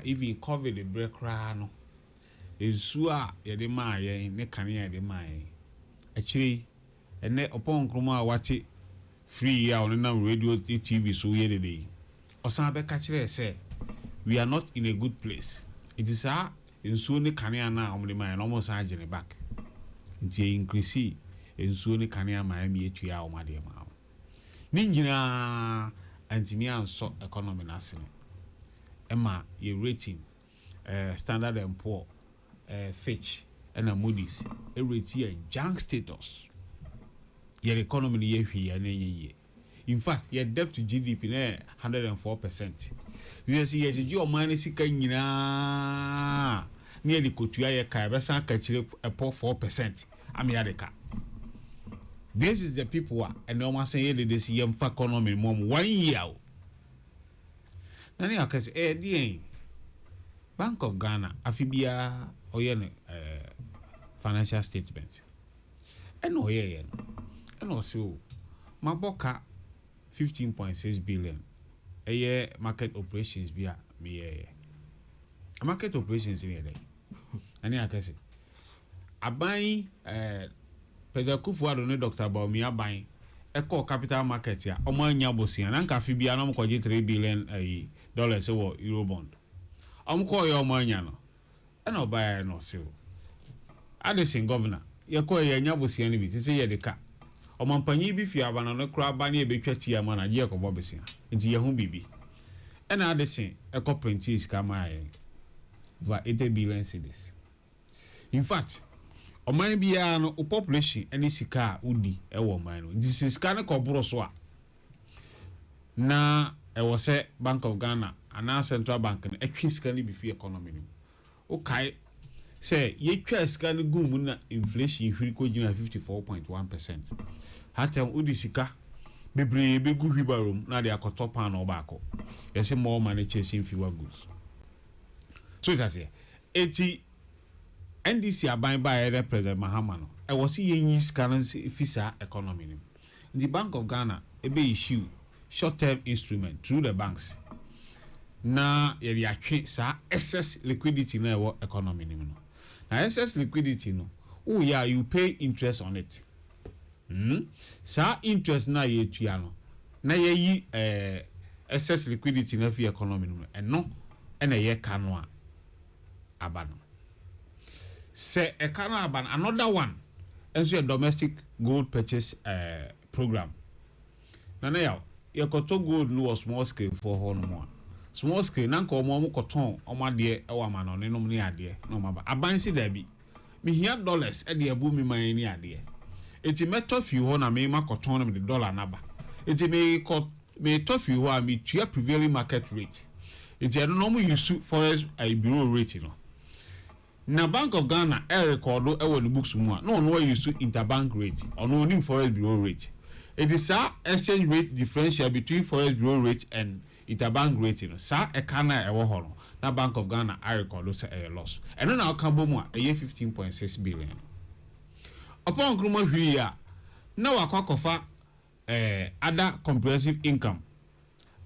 even COVID the break no ensu a ye de ma ye ne kane ye de ma ye actually ene opon kroma wache free ya on na radio TV so ye de osan be ka kire say we are not in a good place. It is ensu ne kane na omde ma ye no mo san agene back. J increase ensuo ne kanea Miami etua o made ma. Ni nyina engineer so economy na sene. Emma ye rating Standard & Poor, Fitch and Moody's e rate a junk status. Your economy ye hwi ye. In fact, your debt to GDP na 104%. You see ye ji o man sika nyina nearly kotua ye ka be san ka chire 4%. Amiadeka. This is the people and no one say this young for economy mom 1 year. Nani akase DA Bank of Ghana afibia oye financial statement. And oye and also maboka 15.6 billion a year market operations bia me market operations in here. Nani akase aban President Kufuor ne Dr. Baumi aban eko capital market ya omo anya bosia na nka fibia na mko 3 billion dollars wo euro bond omko yo omo anya no e na oba no se o adesin governor ye ko ye anya bosia ni bi tise ye de ka omo mpanyi bi fi abana no kura ba na e betwa ti ya ma na je ko bobesia nti ye hu bibi e na adesin eko princes kama ye va 80 billion cedis. In fact oman bia no population any sika udi e wo man no this is sika ne koboro so a na e wo se Bank of Ghana ana Central Bank no etwe sika ne bi fi economy no o kai say ye twa sika ne gum na inflation hwiri ko gina 54.1%. Hatem udi sika bebre be gu hwibarom na de akoto pan no ba akọ yesi more money chasing fewer goods. So that's it. 80 NDC aban by President Mahama no I was seeing currency visa economy. The Bank of Ghana ebe issue short-term instrument through the banks. Na yeri atwe sa excess liquidity na ewo economy no. Na excess liquidity no, oh yeah, you pay interest on it. Sa interest na ye tua no. Na ye yi excess liquidity na fi economy no. Eno na ye kanwa abano. Say a caravan, another one, as your domestic gold purchase program. Now, your cotton gold no small scale for Honor. Small scale, Nanko Momo cotton, or my dear, our man on any near dear, no maba. I buy see there be. Me here dollars at the boom in my any idea. It's a matter of you honor me, my cotton with the dollar number. It's a may tough you are me to your prevailing market rate. It's a normal you suit for a bureau rate, you know. Na Bank of Ghana record e the books mu no use interbank rate or no nim forex bureau rate. It is a exchange rate differential between forex bureau rate and interbank rate, you know. Sa e kana e wo ho no. Na Bank of Ghana record say a loss. And now ka bo mu a 15.6 billion. Upon kruma hwi a na wakwakofa other comprehensive income.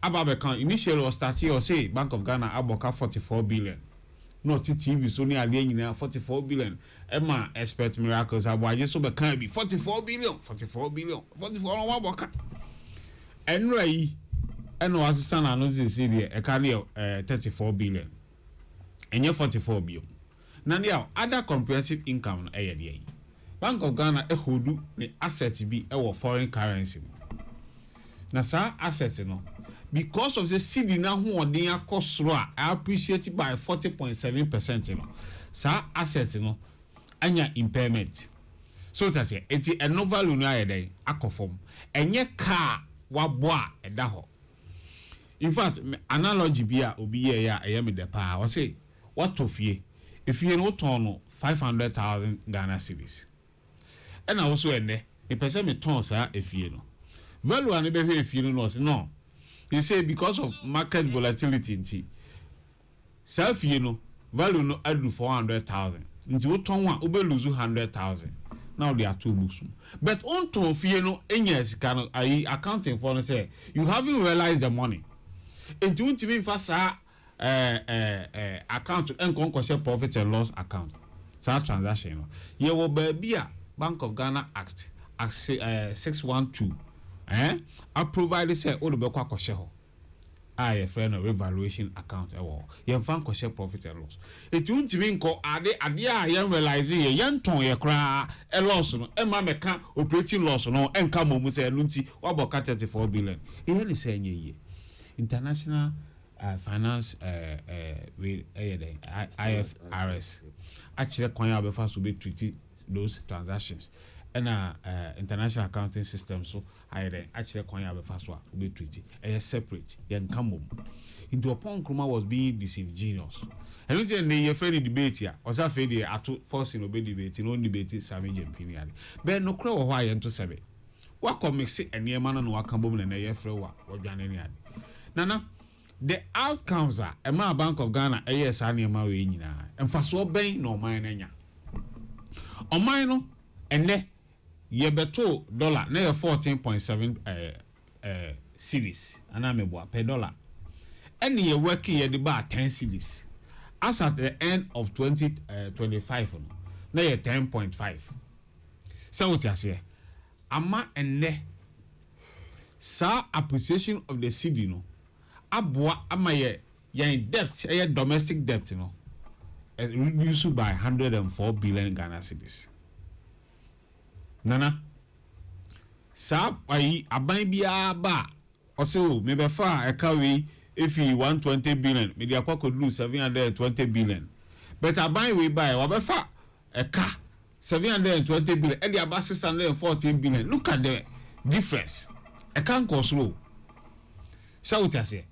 Aba can initially was start here or say Bank of Ghana aboka 44 billion. No TV so near the 44 billion. Emma expect miracles. I buy so but can be 44 billion, 44 billion, 44 on one. And Ray and was son announced a carrier 34 billion. And you're 44 billion. Now, other comprehensive income a day. Bank of Ghana a hoodoo the asset be our foreign currency. Now, sir, assets no. Because of the city now who are cost I appreciate it by 40.7%, you know. Sa assets, you know, anya impairment. So that's it. It's a no value na day akofom. Enye car wabwa edaho. In fact, analogy bia obi ya ayemi de pa. I say what of ye? If you no turn 500,000 Ghana cedis. And also ene, a person me turn sa if you know. Value and be if you know no. He say because of market volatility, self you know value no add 400,000. Nti wo ton one ube lose 100,000. Now they are two books. But on to you know anyes can accounting for say you haven't realized the money. It won't even fast account and conquest profit and loss account. Such transaction. You will be a Bank of Ghana Act 612. I provided say all the Beko Kosheho. I a friend of revaluation account. You fan Koshe profit and loss. It won't even call Ade Adia young realizing a young ton ye cry a loss no and mamma can operating loss no and come on say Lunti or about 34 billion. He only saying ye international finance IFRS. Actually, Konya be first to be treated those transactions. And international accounting system so I actually Konya be first one be treated. Separate then come home. Into upon Kruma was being disingenuous. And then they afraid debate here. Was afraid at forcing obey debate, no debate Sami Jempini. But no crow why and to say wako mix nneɛma no na waka bom na ɛyɛ frɛ wa wadwane ne ade nana the outcomes are ɛma Bank of Ghana ɛyɛ saa nneɛma wɔ nyinaa mfasoɔ bɛn na ɔman no anya ɔman no ɛnɛ yɛbɛto dollar na yɛ 14.7 cedis ana meboa per dollar ɛne yɛ working yɛ de ba 10 cedis as at the end of 2025 no na yɛ 10.5 so what you say ama enne sa appreciation of the cedi no aboa ama ye debt domestic debt no reduced by 104 billion Ghana cedis nana sa ayi aban bia ba ose me be fa ekawe efi 120 billion me dia kwakodlu 720 billion but aban we buy wa be fa eka 720 billion and the about 614 billion. Look at the difference. I can't go slow. So what I say?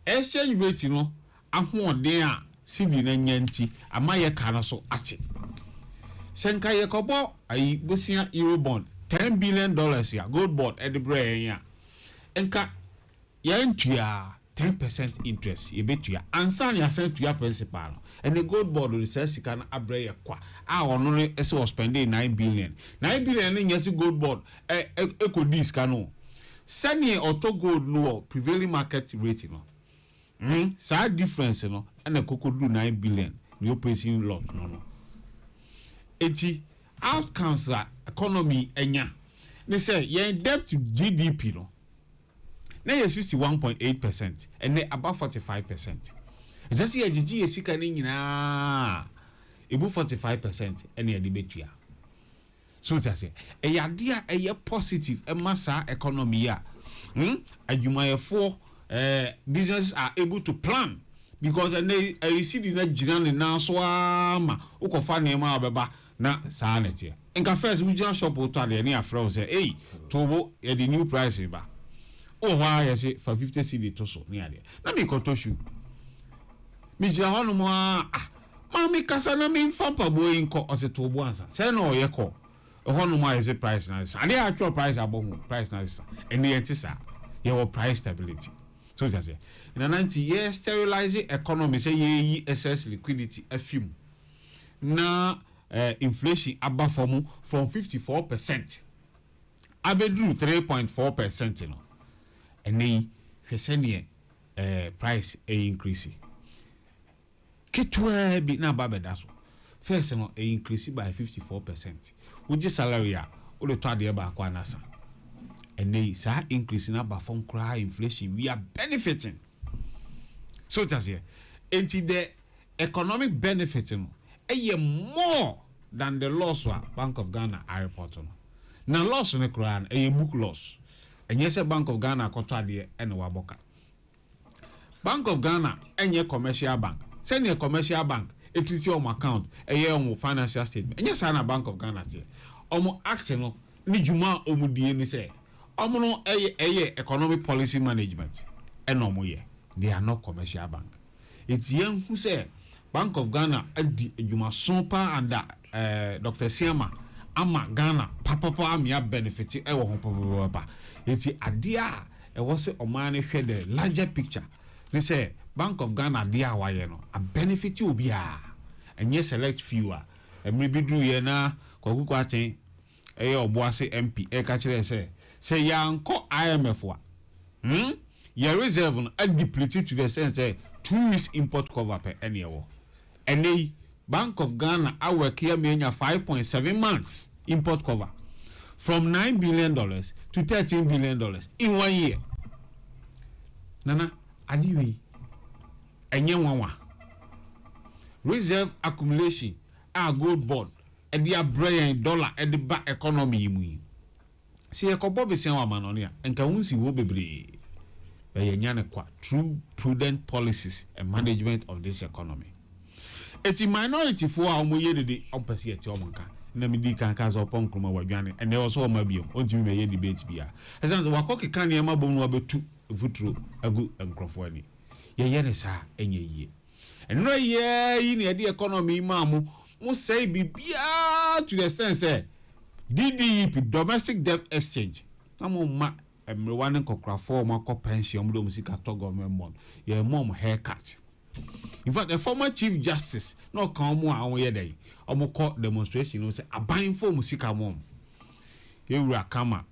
Exchange rate, you know, I'm one there, Sydney and Yanti, and my car so achi. Senka Yakobo, I was here Euro bond, $10 billion here, gold bond at the brain. Enka Yantia 10% interest, you bet you, and son you sent to your principal. And the gold board will say she can abraya kwa. Only was spending 9 billion. 9 billion in yes gold board. Eco this cano. Send ye auto gold no prevailing market rate, you know. Side difference, you know, and a cocoa do 9 billion. New pricing lot, no. Eti outcomes that economy enya. They say ye debt to GDP, no. Now you're 61.8% and they above 45%. Just here, GG is sick and above 45% and a debate here. So that's it. A idea a positive a massa economy. And you might for businesses are able to plan because they see the general now swama uko fani ma beba na sanity. And first we just shop out there near friends say, hey, Tobo the new price ba. Oh, why I say for 50 cedi to so near there. Let me go to you. Mi jahonu mo mami kasa na mi fampa boy inko ose to bo ansa. Say no ye ko. Ehonu mo is price na. And the actual price above price na. And the entisa. Ye will price stability. So just say. In a 90 years sterilizing economy say ye excess liquidity afim. Na inflation above from 54%. Abedu 3.4%, you know. And they say price increase. Ketwa be na babe daso. First no increase by 54%. Which salary a o le to ade ba kwa nasa. And they say increase na ba from cry inflation we are benefiting. So that's here. And the economic benefit no more than the loss wa Bank of Ghana I report no. Now loss no cry a book loss. And yes, a Bank of Ghana contract and waboka. Bank of Ghana and your commercial bank. Send your commercial bank, it is your account, a year on financial statement. And yes, a Bank of Ghana. Omo action, Nijuma Omudi say. Omo a economic policy management. And no more. They are not commercial bank. It's young who say Bank of Ghana Juma Super and Dr. Siama Ama Ghana Papa Amia benefit papa. It's the idea it was a man share the larger picture. They say Bank of Ghana dear why a benefit you be and yes select fewer and maybe do ye na kwakukwate oboase MP catch say yan ko IMF wa your reserve and depleted to the sense 2 weeks import cover per any year. And they Bank of Ghana our care mean 5.7 months import cover from $9 billion to $13 billion in 1 year. Nana, adiwe, enye wanwa. Reserve accumulation, our gold bond, and the $1 billion and the back economy imu. See a couple of saying manonia, and Kawunsi will be true prudent policies and management of this economy. It's a minority for our muye de opposite at Yomanka. Namidi can cast upon Kuma Wagani, and there was all my beam, on to me debate beer. As answer Wakoki can yama bono two futru, a good and crofoni. Yenesa, and ye. And no ye in the economy, mamu, must say be to the sense, DDEP, domestic debt exchange, Amo ma everyone kokra ma ko pension mo do musika to government bond. Your mom haircut. In fact, the former Chief Justice no come mo awon ye dey. Omo call demonstration no say aban for musika mom. Ewura kama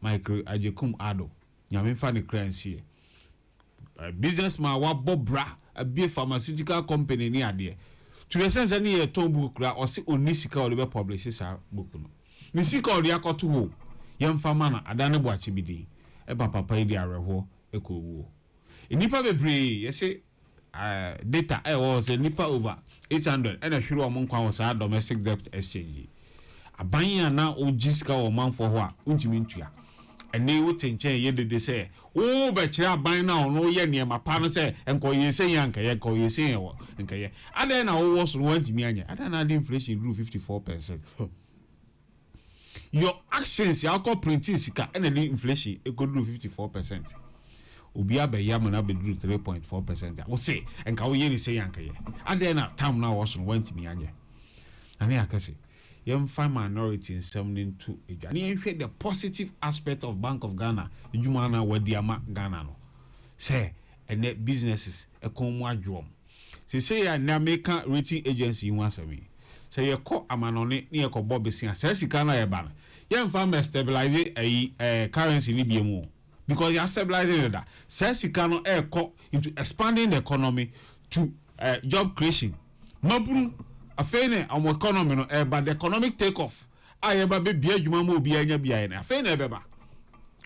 Michael Ajekum Ado. Nyame fa ne currency. Businessman wa bobra a be pharmaceutical company ni ade. To the sense any a ton book or see onisika or the publishes our book no. Nisika or the akoto ho. Yem famana adane bo achibidi. Eba papa idi areho eko wo. Inipa bebre ye say data was a nipa over 800 and a sure among was our domestic debt exchange. Abanya na ojiska o man for ho a untimintua. And they would change ye de say, oh, but you are by now, no yen near my partner say, and call ye say yanka, yen call ye say, and kaya. And then I was one to me, and then I inflation grew 54%. Your actions, your call printing, and the inflation, it could do 54%. Ubia be Yamana be drew 3.4%. I will say, and call ye say yanka. And then at time now was one to me, and I can say. Young find minority in 72 age. And you the positive aspect of Bank of Ghana, Jumana Wadiama Ghana. No. Say, and net businesses, a comwa drum. Say, a Namaica rating agency once a week. Say, a co amanone near co Bobby Sian, says he can't a ban. Young farmer stabilize a currency in BMO. Because you are stabilizing that. Says he cannot air into expanding the economy to job creation. Mabru. Afene our economy no but the economic take off ayeba be bia dwuma mo bia nya bia na afene ebeba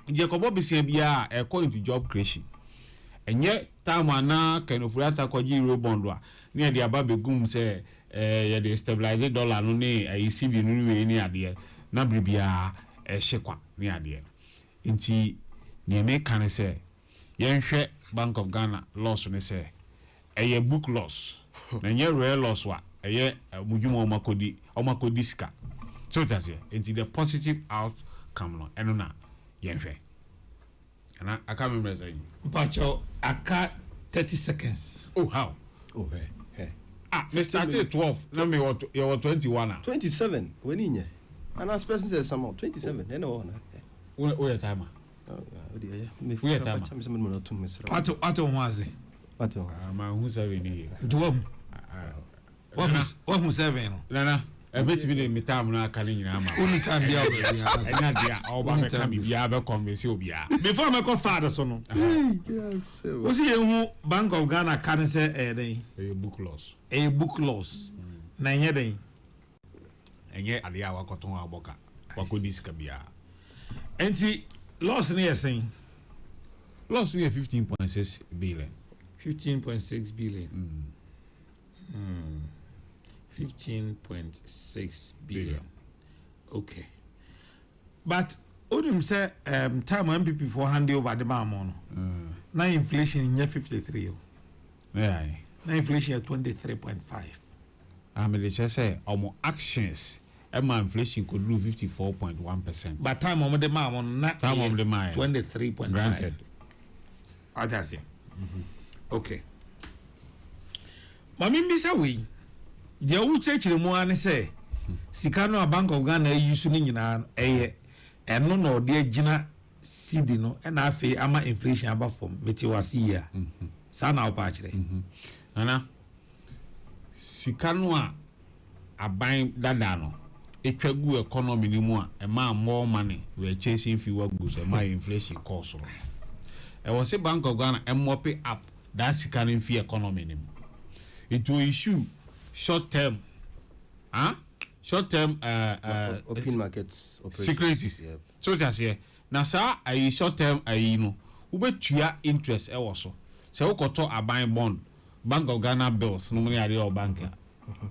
Jacob bisia bia according to job creation enye time ana kanofurata kwaji euro bond a ne de aba begum say ye de stabilize dollar no ne ECB no we ni ade na bibia hyekwa ni ade nti ne me kan say yenhwe Bank of Ghana loss ne say eye book loss na nye real loss wa eye mujumo omakodi sika so that's it into the positive outcome no eno na yenhwe and I can't remember saying but aka 30 seconds oh how hey Mr. 12 no me what you were 21 27 when in and as person says some 27 no where timer me where timer what was it my who's having here what who's having nana I bet me the time na kan nyina ma only time bia enya dia oba me kan bia be convince obia before me call father so no yes o see hu Bank of Ghana kan say den a book loss na nya den enye ade a wakoton aboka wakodi sika bia enti loss ne yesen loss we 15.6 billion 15.6 billion 15.6 billion. Okay. But Odum say time MPP for hand over the man now inflation in year 53. Yeah. Now inflation at 23.5. I mean they just say our actions inflation could do 54.1%. But time on the man on not time on the man 23.5. Granted. Oh, that's it. Okay. Mami mbisa we the old church the mo an say Sikano Bank of Ghana use ni nyina eye eno no de agina cedi no na afi ama inflation aba from metiwasi ya sa na opa kire ana Sikano a aban dada no etwagu economy ni mu a ma more money we chasing fewer goods e ma inflation cost so e was say Bank of Ghana mop up that Sikano fee economy ni it will issue short-term open markets securities. Yep. So that's here. Now, sir, a short-term, no, ubetua interest also. So, ukoto a buying bond, Bank of Ghana bills, no money area or banker.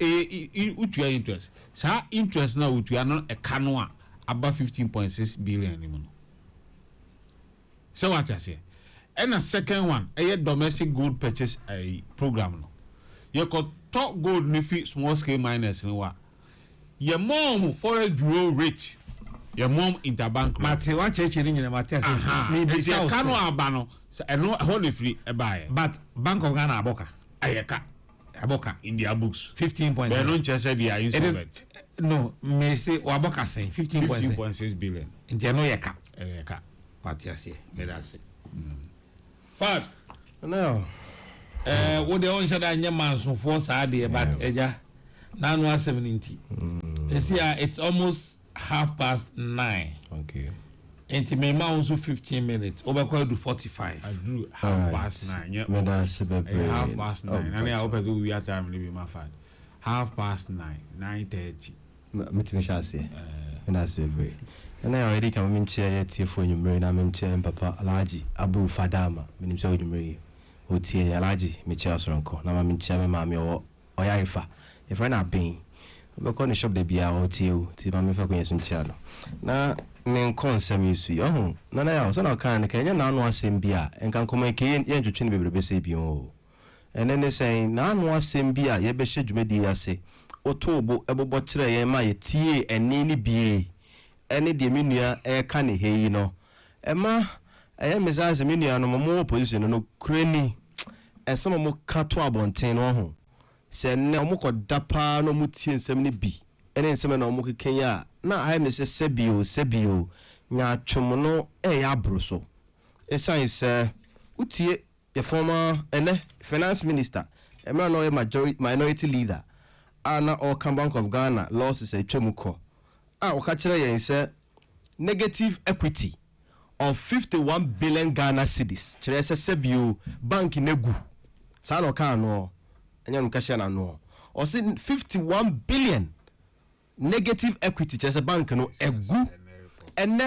Utua interest. Sir, interest now utua no a canoa about 15.6 billion anymore. So what I say? And a second one, a domestic gold purchase a program. You could talk gold nifi small scale miners no wa. Your mom foreign bureau rate. Your mom interbank. Mate wa church ni nyina mate ase. Me be say kanu abano. E no hold free e buy. But Bank of Ghana aboka. Ayeka. Aboka in their books. 15.6. They don't just say they are insolvent. No, me say o aboka say 15.6 billion. In no yeka. Yeka. Patiasie, medase. Fat. No. What the only said I am man so for Saturday, but Eja, now 170. It's almost 9:30. Okay. And me also 15 minutes. Over do 45. I drew 9:30. Yeah, that's 9:30. And I hope I do we are time living my fat. 9:30. 9:30. Meeting Shasi. And that's very. And I already come in chair for you, Marine. I'm in chair and Papa Alaji Abu Fadama. Meaning so you marry. Oti Alaji, Michel Sonko. Now I'm in chair, mammy or Yarifa. If I'm not being, we're going to shop the beer or tea, Mammy for Queen Channel. Now, name concern you see. Oh, no, no, so now can you now know same beer and can come again to train baby baby. And then they say, now no same beer, ye be shedge media say, Otobo, ebo botre, my tea and nini be. Any diminuya air canny he, you know. Emma, I am as a minia no more position no cranny, and some more catwa bontain on. Say no more dapa no muti and 70B. And then some no more Kenya. Now I am Mrs. Sebio, nya chomono abroso. A science, utie, the former finance minister, a minority leader, Anna or Bank of Ghana, losses a chomuko. Say negative equity of 51 billion Ghana cedis. Cheresa Sebio bank negu. Sano kano. Enyan kashana no. Or say 51 billion negative equity. Cheresa bank no egu. And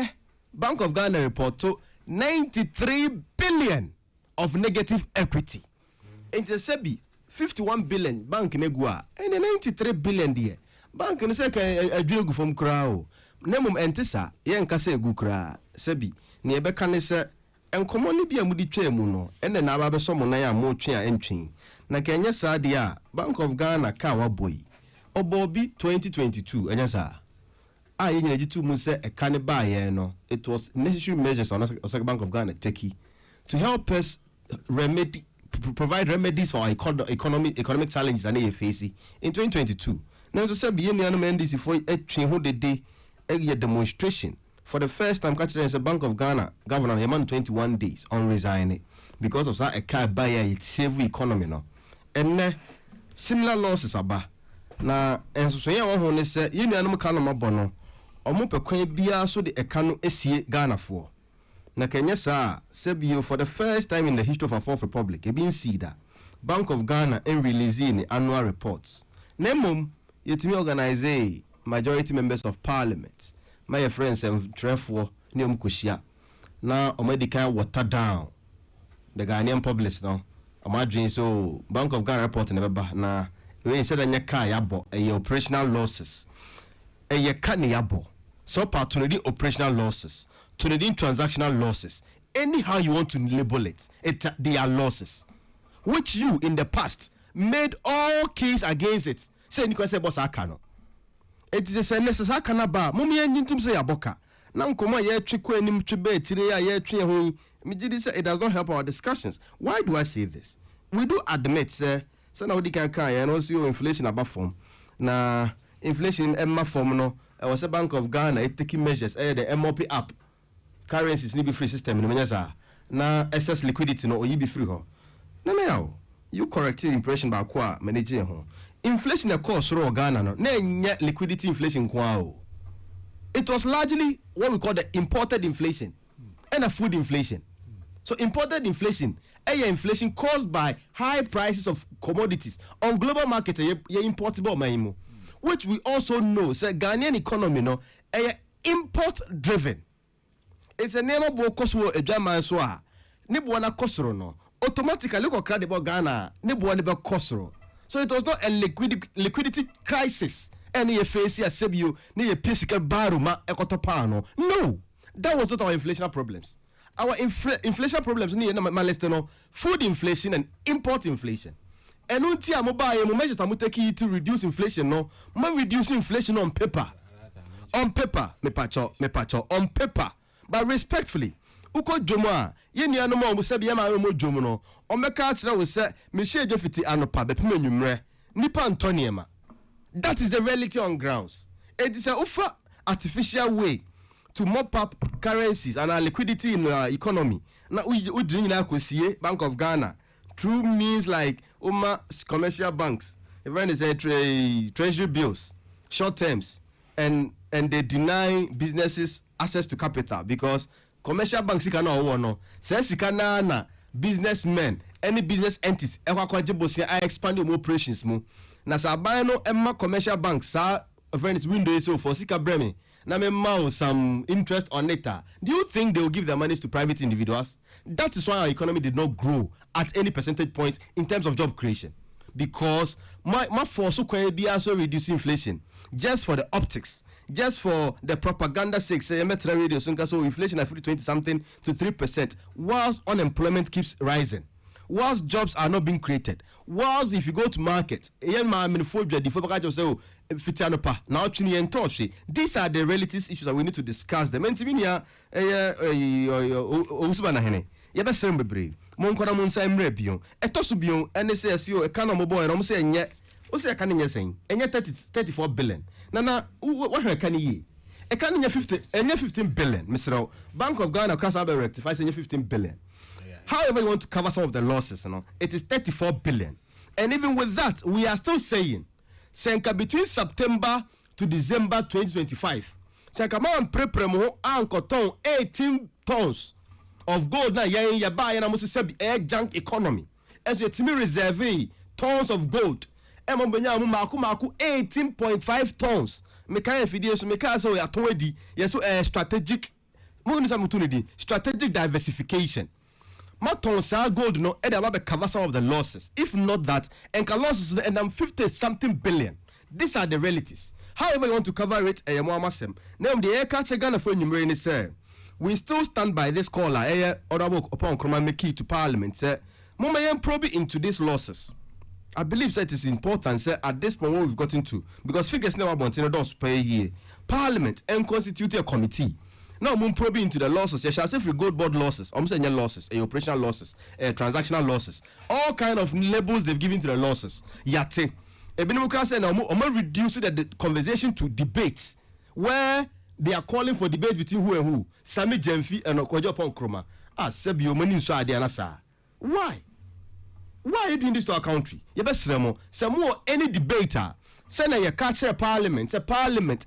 Bank of Ghana report to 93 billion of negative equity. And Sebi 51 billion bank negua. And 93 billion there. Bank no say a jogu from crowd. Nemum entisa yen kase egu kra Sebi ne ebeka ne se enkomo ne bia mudi twa mu no ene na aba be so mo na ya mo twa entwen na kenye sa de a Bank of Ghana ka wa boy obobi 2022 enye sa a yen gitu mu se eka ne ba ye no. It was necessary measures on Bank of Ghana take to help us provide remedies for our economic challenges that they face in 2022. Now to say be any NDC for a train who the day a demonstration for the first time catching as a Bank of Ghana governor Yaman 21 days on resigning because of that a car buyer it save economy no. And similar losses aba na and so yeah one say you know can no bono omo pekwan bia so the ekano esie Ghana for na Kenya sa Sebio for the first time in the history of our fourth republic e been see that Bank of Ghana in releasing annual reports nemum yetimi organize majority members of parliament my friends and trefo ne omkoshia na omedical water down the Ghanaian public no omadwin so Bank of Ghana report ne beba na we said anya ka yabo operational losses ka ne yabo so part to the operational losses to the transactional losses anyhow you want to label it they are losses which you in the past made all case against it say ni kwese boss aka no it is a necessary kana ba mum ye ntintum say aboka na nkomo ye twekwa anim twebe atire ya ye twe ho me did say it does not help our discussions. Why do I say this? We do admit say na odi kan and also inflation above form na inflation emma form no was a Bank of Ghana taking measures the MOP app currencies need be free system no menyasa na excess liquidity no oyi be free ho no you corrected impression ba kwa manage ho inflation the cost ro Ghana no na liquidity inflation kwa o. It was largely what we call the imported inflation and a food inflation. So imported inflation inflation caused by high prices of commodities on global market importable maimo, which we also know say Ghanaian economy no import driven. It's a name of cost wo edwaman so a ne bo na kosoro no automatically go credit about Ghana ne bo na be kosoro. So it was not a liquidity crisis any face a sebio ne ye physical baruma ekotopa no. No, that was not our inflation problems. Our inflation problems ni na maleste no food inflation and import inflation. And unti amoba mo measures amu take to reduce inflation no mo reduce inflation on paper me pacho on paper, but respectfully uko jomo a ye nua no mo se bia ma mo jomo no o meka kire wo se me hye jofiti anopa be pema nwumre nipa antoniema. That is the reality on grounds. It is a offer artificial way to mop up currencies and our liquidity in our economy. Now we doing Bank of Ghana through means like commercial banks, even treasury bills, short terms, and they deny businesses access to capital because commercial banks cannot says businessmen, any business entities, are expanding operations. Now, Sabano Emma commercial banks are windows so for Sika Bremi. Now, some interest on it. Do you think they will give their money to private individuals? That is why our economy did not grow at any percentage point in terms of job creation. Because my force be also reduce inflation just for the optics, just for the propaganda sake. Say radio so inflation at 20 something to 3%, whilst unemployment keeps rising, whilst jobs are not being created, whilst if you go to market, these are the relative issues that we need to discuss them. Monkona Munsa Mrebion, Etosubion, NSSU, a canon boy, and I'm saying, yet, what's a canning saying? And yet 34 billion. Nana, what can ye? A canning 15 billion, Mr. Bank of Ghana, Cross Arbor rectifies 15 billion. However, you want to cover some of the losses, it is 34 billion. And even with that, we are still saying, Senka between September to December 2025, Senka man prepremo ankoton 18 tons of gold na ya buy and almost say air junk economy as you timi reserve tons of gold e mo benya mu maku 18.5 tons me kan fidie so me kan so ya tonedi yeso strategic mo ni samutunidi strategic diversification ma tons gold no e da ba cover some of the losses. If not that, enka losses and 50 something billion. These are the realities. However you want to cover it e mo amasem na the air catch Ghana for nyimre ni say we still stand by this caller. Honorable upon Nkrumah key to Parliament. Mumayan probe into these losses. I believe that it is important. At this point, what we've gotten to, because figures never want to do per year. Parliament and constitute a committee. Now, we probe into the losses. You shall say free gold board losses. I'm saying losses, operational losses, transactional losses, all kind of labels they've given to the losses. Yate. A democracy now reduce the conversation to debates where they are calling for debate between who and who. Sami Jemfi and Okwajo Nkrumah. Sebio money so adianasa. Why? Why are you doing this to our country? You best remo. Some more any debater. Send a catcher parliament,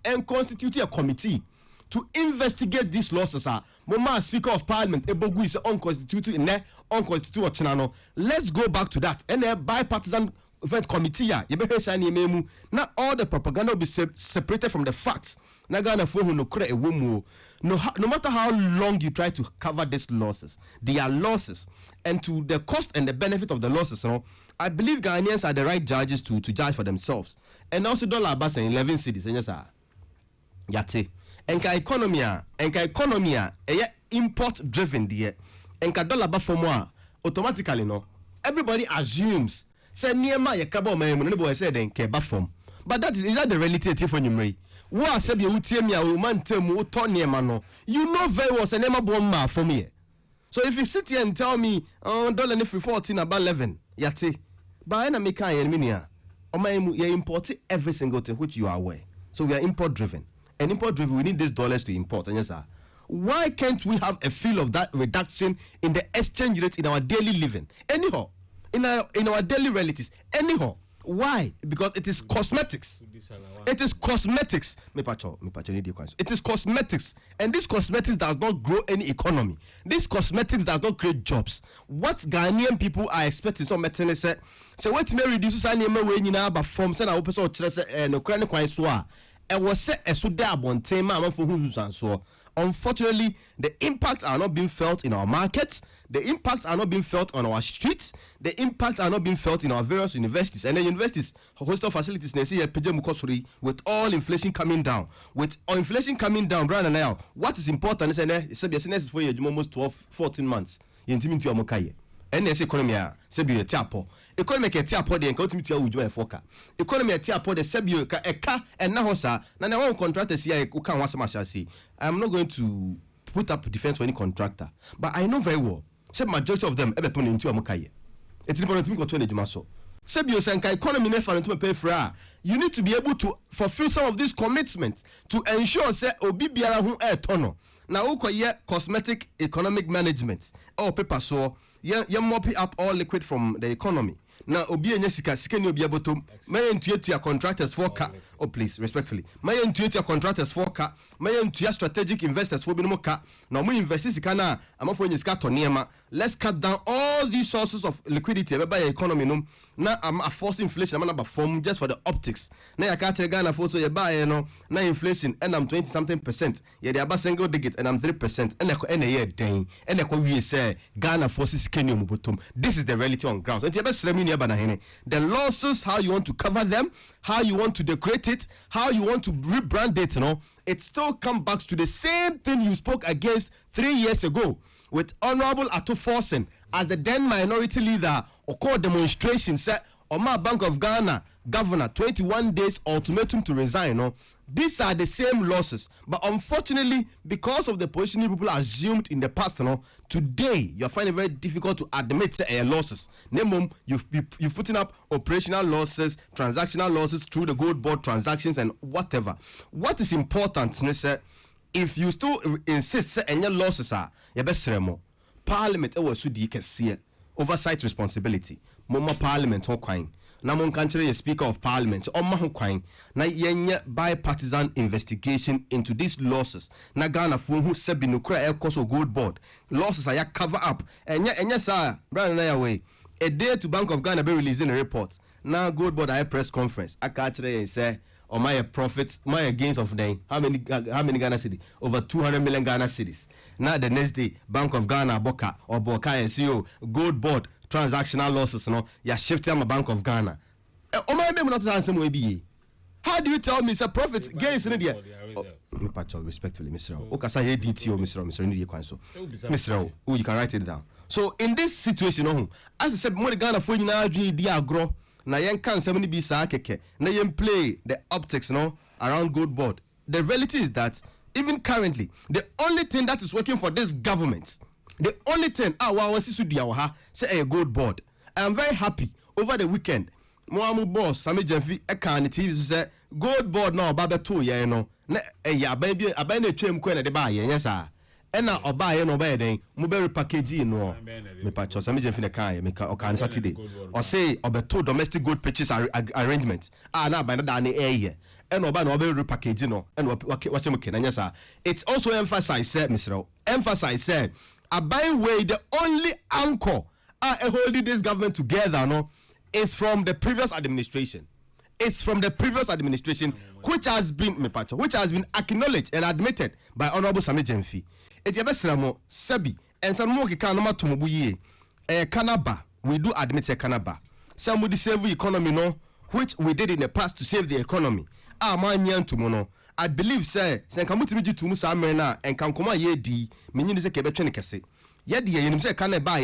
and constitute a committee to investigate these losses. Mama Speaker of Parliament, Ebogu is unconstituted in there, unconstitutional. Let's go back to that. And a bipartisan event committee. Now all the propaganda will be separated from the facts. No matter how long you try to cover these losses, they are losses, and to the cost and the benefit of the losses, I believe Ghanaians are the right judges to judge for themselves. And also dollar bus and 11 cities, and yes, yate. Enka economy, import driven there. Enka dollar bus for more automatically everybody assumes say niema ye kabo me say then ke bafom. But is that the reality for you? You know very well say nema bomba for me. So if you sit here and tell me dollar ni free 14 about 11 yate but na make an minia you import every single thing which you are aware. So we are import driven, and import driven we need these dollars to import. And yes sir, why can't we have a feel of that reduction in the exchange rate in our daily living anyhow, in our daily realities anyhow? Why? Because it is cosmetics. It is cosmetics. It is cosmetics. And this cosmetics does not grow any economy. This cosmetics does not create jobs. What Ghanaian people are expecting, so Metene said, so what may reduce any way in our form, send our person and Ukraine quite so. And was set a sudabon tema for who's and so. Unfortunately, the impacts are not being felt in our markets. The impacts are not being felt on our streets. The impacts are not being felt in our various universities. And the universities, hostel facilities, with all inflation coming down. With all inflation coming down, right now, what is important is for you almost 12-14 months. And this economy, Sebio Tiapo. Economy Tiapo, the economy to Ujo and Foka. Economy Tiapo, the Sebio, Eka, and Nahosa. Now, I want contractors here who can once much say. I'm not going to put up defense for any contractor, but I know very well. Say majority of them ever put into a Mokaye. It's important to me to Jumaso. Sebio Senka economy never to pay for. You need to be able to fulfill some of these commitments to ensure say obi biara hu e tono. Na uko ye cosmetic economic management. Oh paper so ye mop up all liquid from the economy. Now obi enye sika ni obi abotom. May ntuatua contractors for ka. Oh please respectfully. May ntuatua contractors for ka. May ntua strategic investors for binom ka. Na mo invest sika na amafo enye sika to niema. Let's cut down all these sources of liquidity by the economy no. Na a force inflation am na form just for the optics. Na ya ka tell Ghana for so ye buy no na inflation and I'm 20 something percent. Ye dey aba single digit and I'm 3%. And ye den. And e ko wie say Ghana forces kenyo mu botom. This is the reality on ground. So the losses, how you want to cover them, how you want to decorate it, how you want to rebrand it, it still comes back to the same thing you spoke against 3 years ago with Honorable Ato Forsen as the then minority leader or called demonstration said Omar Bank of Ghana governor 21 days ultimatum to resign. These are the same losses, but unfortunately, because of the positioning people assumed in the past, today you're finding it very difficult to admit losses. Name you've putting up operational losses, transactional losses through the gold board transactions and whatever. What is important, if you still insist any losses are your best Parliament oversight responsibility. Mama Parliament na mon country a speaker of parliament on mahokwan na yenye bipartisan investigation into these losses na Ghana fu hu sebi no kra ekoso gold board losses are cover up enya sa brand na way a day to Bank of Ghana be releasing a report na gold board a press conference aka kire say on my profit my gains of them how many Ghana cedis over 200 million Ghana cedis. Now the next day Bank of Ghana Boka or Boka and CEO gold board transactional losses ya shifting my Bank of Ghana. How do you tell me say profit gains in there? Me patch respectfully Mr. Okasa here DTO Mr. Need Kwanso. Mr. Oh you can write it down. So in this situation as I said more Ghana for you now di agro na yen kan 70 bi sa keke na yen play the optics around gold board. The reality is that even currently the only thing that is working for this government, the only thing say a gold board. I am very happy over the weekend. Moamu boss Sami Jemfi ekan TV say gold board now ba beto ye no na ya ba bi aba na twem ko na de ba ye nyesa e na oba ye no ba ye den mo be repackage no me pa cho Sami Jemfi na kan ye me ka okan Saturday or say obeto domestic gold purchase arrangement na ba na da na ye and oba na obe repackage no and wa chem ke na nyesa. It's also emphasized Mr. Emphasize said abai way the only anchor holding this government together is from the previous administration. It's from the previous administration which has been acknowledged and admitted by Honorable Sami Jemfi. Etiabesramo Sebi and some more kanoma tumubuye Kanaba we do admit Kanaba. Some would save the economy which we did in the past to save the economy. Man tumuno. I believe say kamuti miji tumu sa mena and kankoma ye di menyini se kebetwe ne kese. Yet the say can buy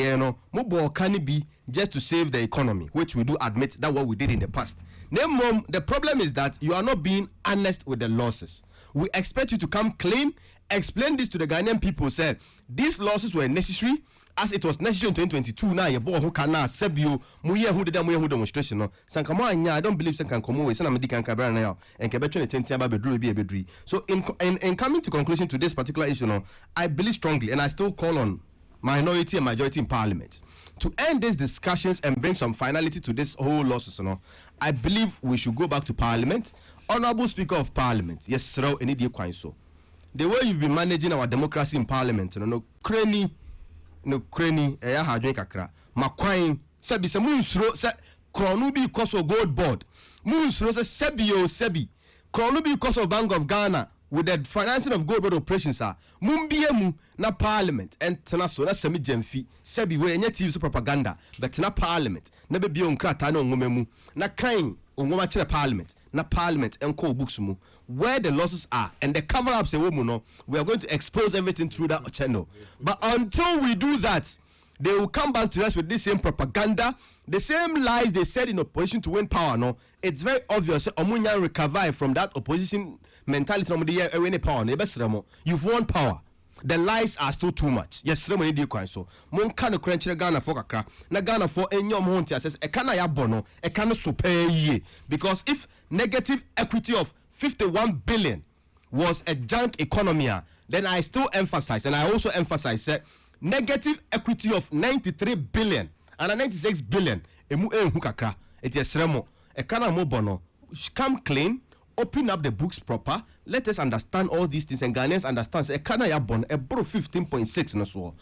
can be just to save the economy, which we do admit that what we did in the past. Name the problem is that you are not being honest with the losses. We expect you to come clean, explain this to the Ghanaian people. Say these losses were necessary as it was necessary in 2022. Now you boy who can sebio muye who did muye who demonstration no. Sankamo anya I don't believe Sankan komo we sana medikan kabra na and kebetwe ne tenti aba bedru bi bedru. So in coming to conclusion to this particular issue I believe strongly and I still call on minority and majority in parliament to end these discussions and bring some finality to this whole losses. I believe we should go back to parliament. Honorable Speaker of Parliament, yes, sir, any day so. The way you've been managing our democracy in parliament, cranny, kakra, makwain, sebi se moonsro, se kronubi koso gold board, moonsro se sebi, kronubi koso Bank of Ghana. With the financing of gold board operations, Mumbiemu na parliament and Tanaso, na Sami Jemfi, Sebi, where any TV propaganda, but na parliament, never be on Kratano Mumemu, na kind on Womachina parliament, na parliament and co booksmu, where the losses are and the cover ups a woman, we are going to expose everything through that channel. But until we do that, they will come back to us with this same propaganda, the same lies they said in opposition to win power. It's very obvious Omunya recover from that opposition mentality. You've won power. the lies are still too much. Yes, ceremony di kwan so. Mon ka no kranchire Ghana for kakra. Na Ghana for enyom ho ntia says e ka na ya bono, e ka no so pay because if negative equity of 51 billion was a junk economy, then I still emphasize, and I also emphasize that negative equity of 93 billion and 96 billion emu ehu kakra. It is ceremony. E ka na mo bono. Come clean. Open up the books proper. Let us understand all these things and Ghanaians understand. Say, Kanaya a bro 15.6 no so.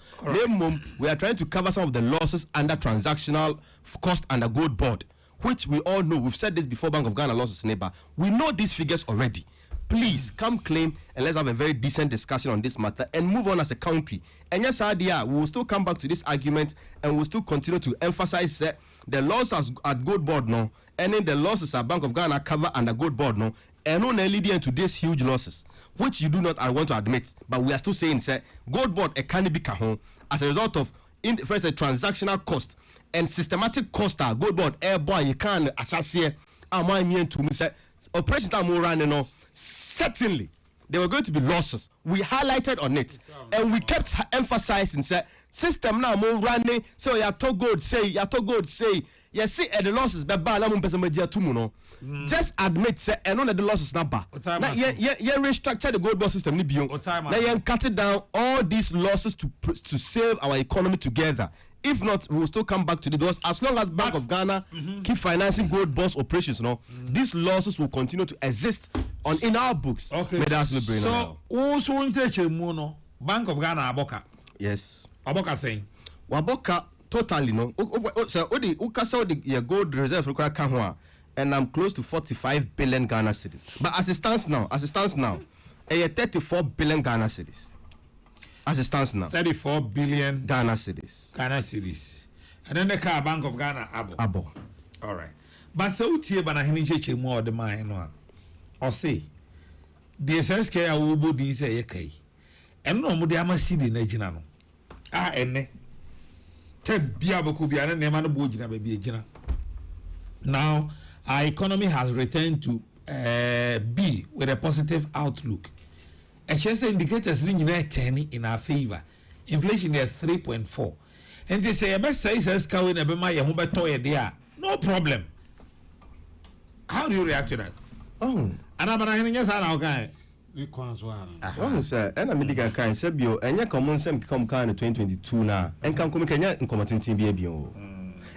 We are trying to cover some of the losses under transactional cost under gold board, which we all know. We've said this before. Bank of Ghana losses neighbor. We know these figures already. Please come clean and let's have a very decent discussion on this matter and move on as a country. And yes, idea we will still come back to this argument and we'll still continue to emphasize that the losses at gold board no, and then the losses at Bank of Ghana cover under gold board no, and no leading into these huge losses, which you do not want to admit, but we are still saying say gold board a can't be kahon as a result of first a transactional cost and systematic cost gold board air boy you can't associate to me say operations are more running no. Certainly, there were going to be losses. We highlighted on it, and we kept emphasizing say system now more running. So you to God say, you see the losses. But just admit say, and none of the losses not bad. Now you restructure the gold board system. Now you cut it down all these losses to save our economy together. If not, we will still come back to the doors. As long as Bank of Ghana keep financing gold boss operations, these losses will continue to exist in our books. Okay. So, also interested mono Bank of Ghana Aboka. Yes. Aboka saying. Waboka totally no. So odi ukasa the gold reserve require kanwa, and I'm close to 45 billion Ghana cedis. But as it stands now, 34 billion Ghana cedis. As it stands now, 34 billion Ghana cedis. And then the car Bank of Ghana abo. All right. But so tie bana hini cheche more the mine no. Or say the SSK awubo din say ye kai. And no mo de amasidi na gina no. Enne. 10 bia boku bia na nema no bo gina ba bia gina. Now our economy has returned to B with a positive outlook. Exchange indicators in our favor. Inflation is 3.4. And they say, best say says Kawin Abema Yahuba there. No problem. How do you react to that? Oh, and I'm okay. Oh, sir, and I'm medical kind, Sebio, and your common sense become kind of 2022 now, and can come Kenya in combating BBO.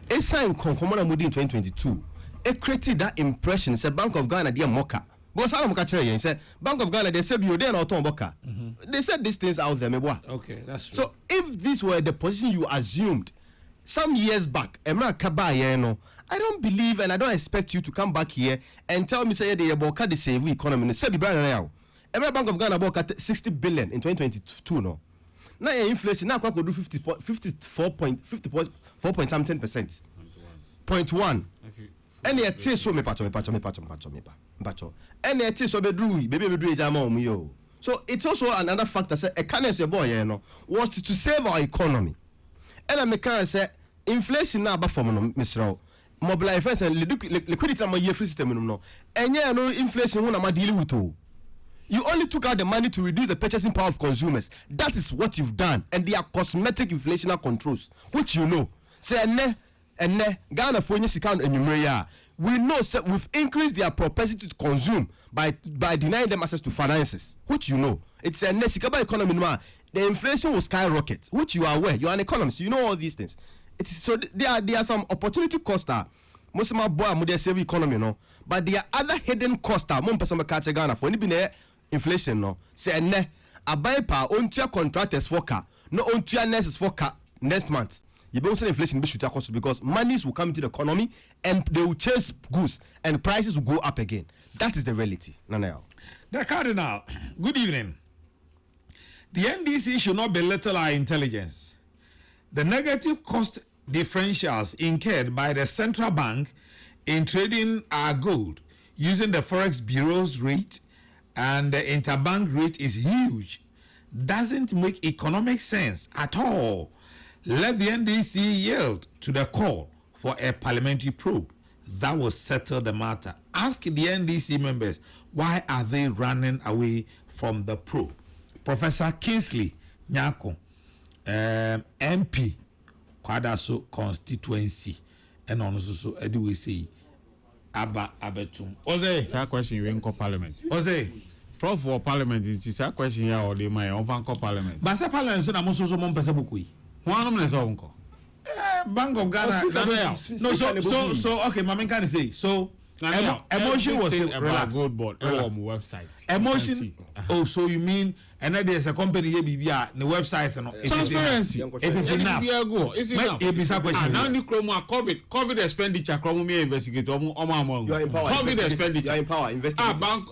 A sign concommon in 2022. It created that impression, said Bank of Ghana, dear Mocha. Because I'm catching said Bank of Ghana, they said you then Boka. They said these things out there, okay, that's true. So if this were the position you assumed some years back, I don't believe and I don't expect you to come back here and tell me say they Boka the save economy. Say Bank of Ghana Boka 60 billion in 2022 no. Now inflation now could do 54.something%. 0.1. Any a taste so me patch. Any a taste so be drew, baby be jama yo. So it's also another factor say a can say boy was to save our economy. And I can say inflation now but from Mr. Mobilize and liquidity my year free system no. And yeah no inflation when I'm dealing with you. You only took out the money to reduce the purchasing power of consumers. That is what you've done, and they are cosmetic inflationary controls, which you know. Say Ghana for account and we know we've increased their propensity to consume by denying them access to finances, which you know. It's a necessary economy. The inflation will skyrocket, which you are aware. You are an economist, you know all these things. So there are some opportunity costs that most of my boy are save economy, no. But there are other hidden costs that most person catch Ghana for any inflation, no. Say a buy power on your contractors for car, no on your nurses for car next month. You don't say inflation because monies will come into the economy and they will chase goods and prices will go up again. That is the reality. Nanayao. The Cardinal, good evening. The NDC should not belittle our intelligence. The negative cost differentials incurred by the central bank in trading our gold using the Forex Bureau's rate and the interbank rate is huge. Doesn't make economic sense at all. Let the NDC yield to the call for a parliamentary probe that will settle the matter. Ask the NDC members, why are they running away from the probe? Professor Kingsley Nyako MP Kwadaso constituency and on so Eddie we say Aba Abetum. Oze that question you in parliament. Oze Prof for parliament is that question here or they my on parliament. But sa parliament so na mo so mon pese bukui. One of them is uncle. Bank of Ghana. No, so okay, Mama can say so. Emotion was about gold board website. Emotion. Oh, so you mean and then there's a company here BBR the website and transparency. It is enough. It's enough. Now the COVID expenditure investigate you are in power. COVID expenditure. You are in power. Investigate. Bank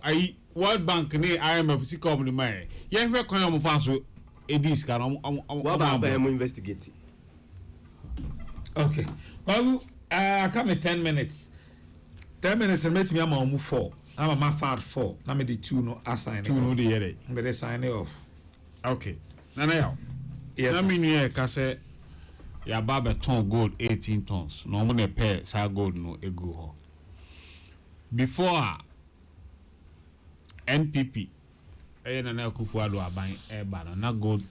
World Bank ni IMF si company man. Yen hwe kwan am fa so edis ka what about investigate? Okay. Well, come in 10 minutes. 10 minutes and make me move 4. I'm a mafad 4. Now me the 2 no assign. 2 no dey here. But they sign it off. Okay. Nana ya. Yes. Na me ni ka say ya ba be ton gold 18 tons. No mo na pair sa gold no egu ho. Before NPP na Akufo-Addo aban e ba na gold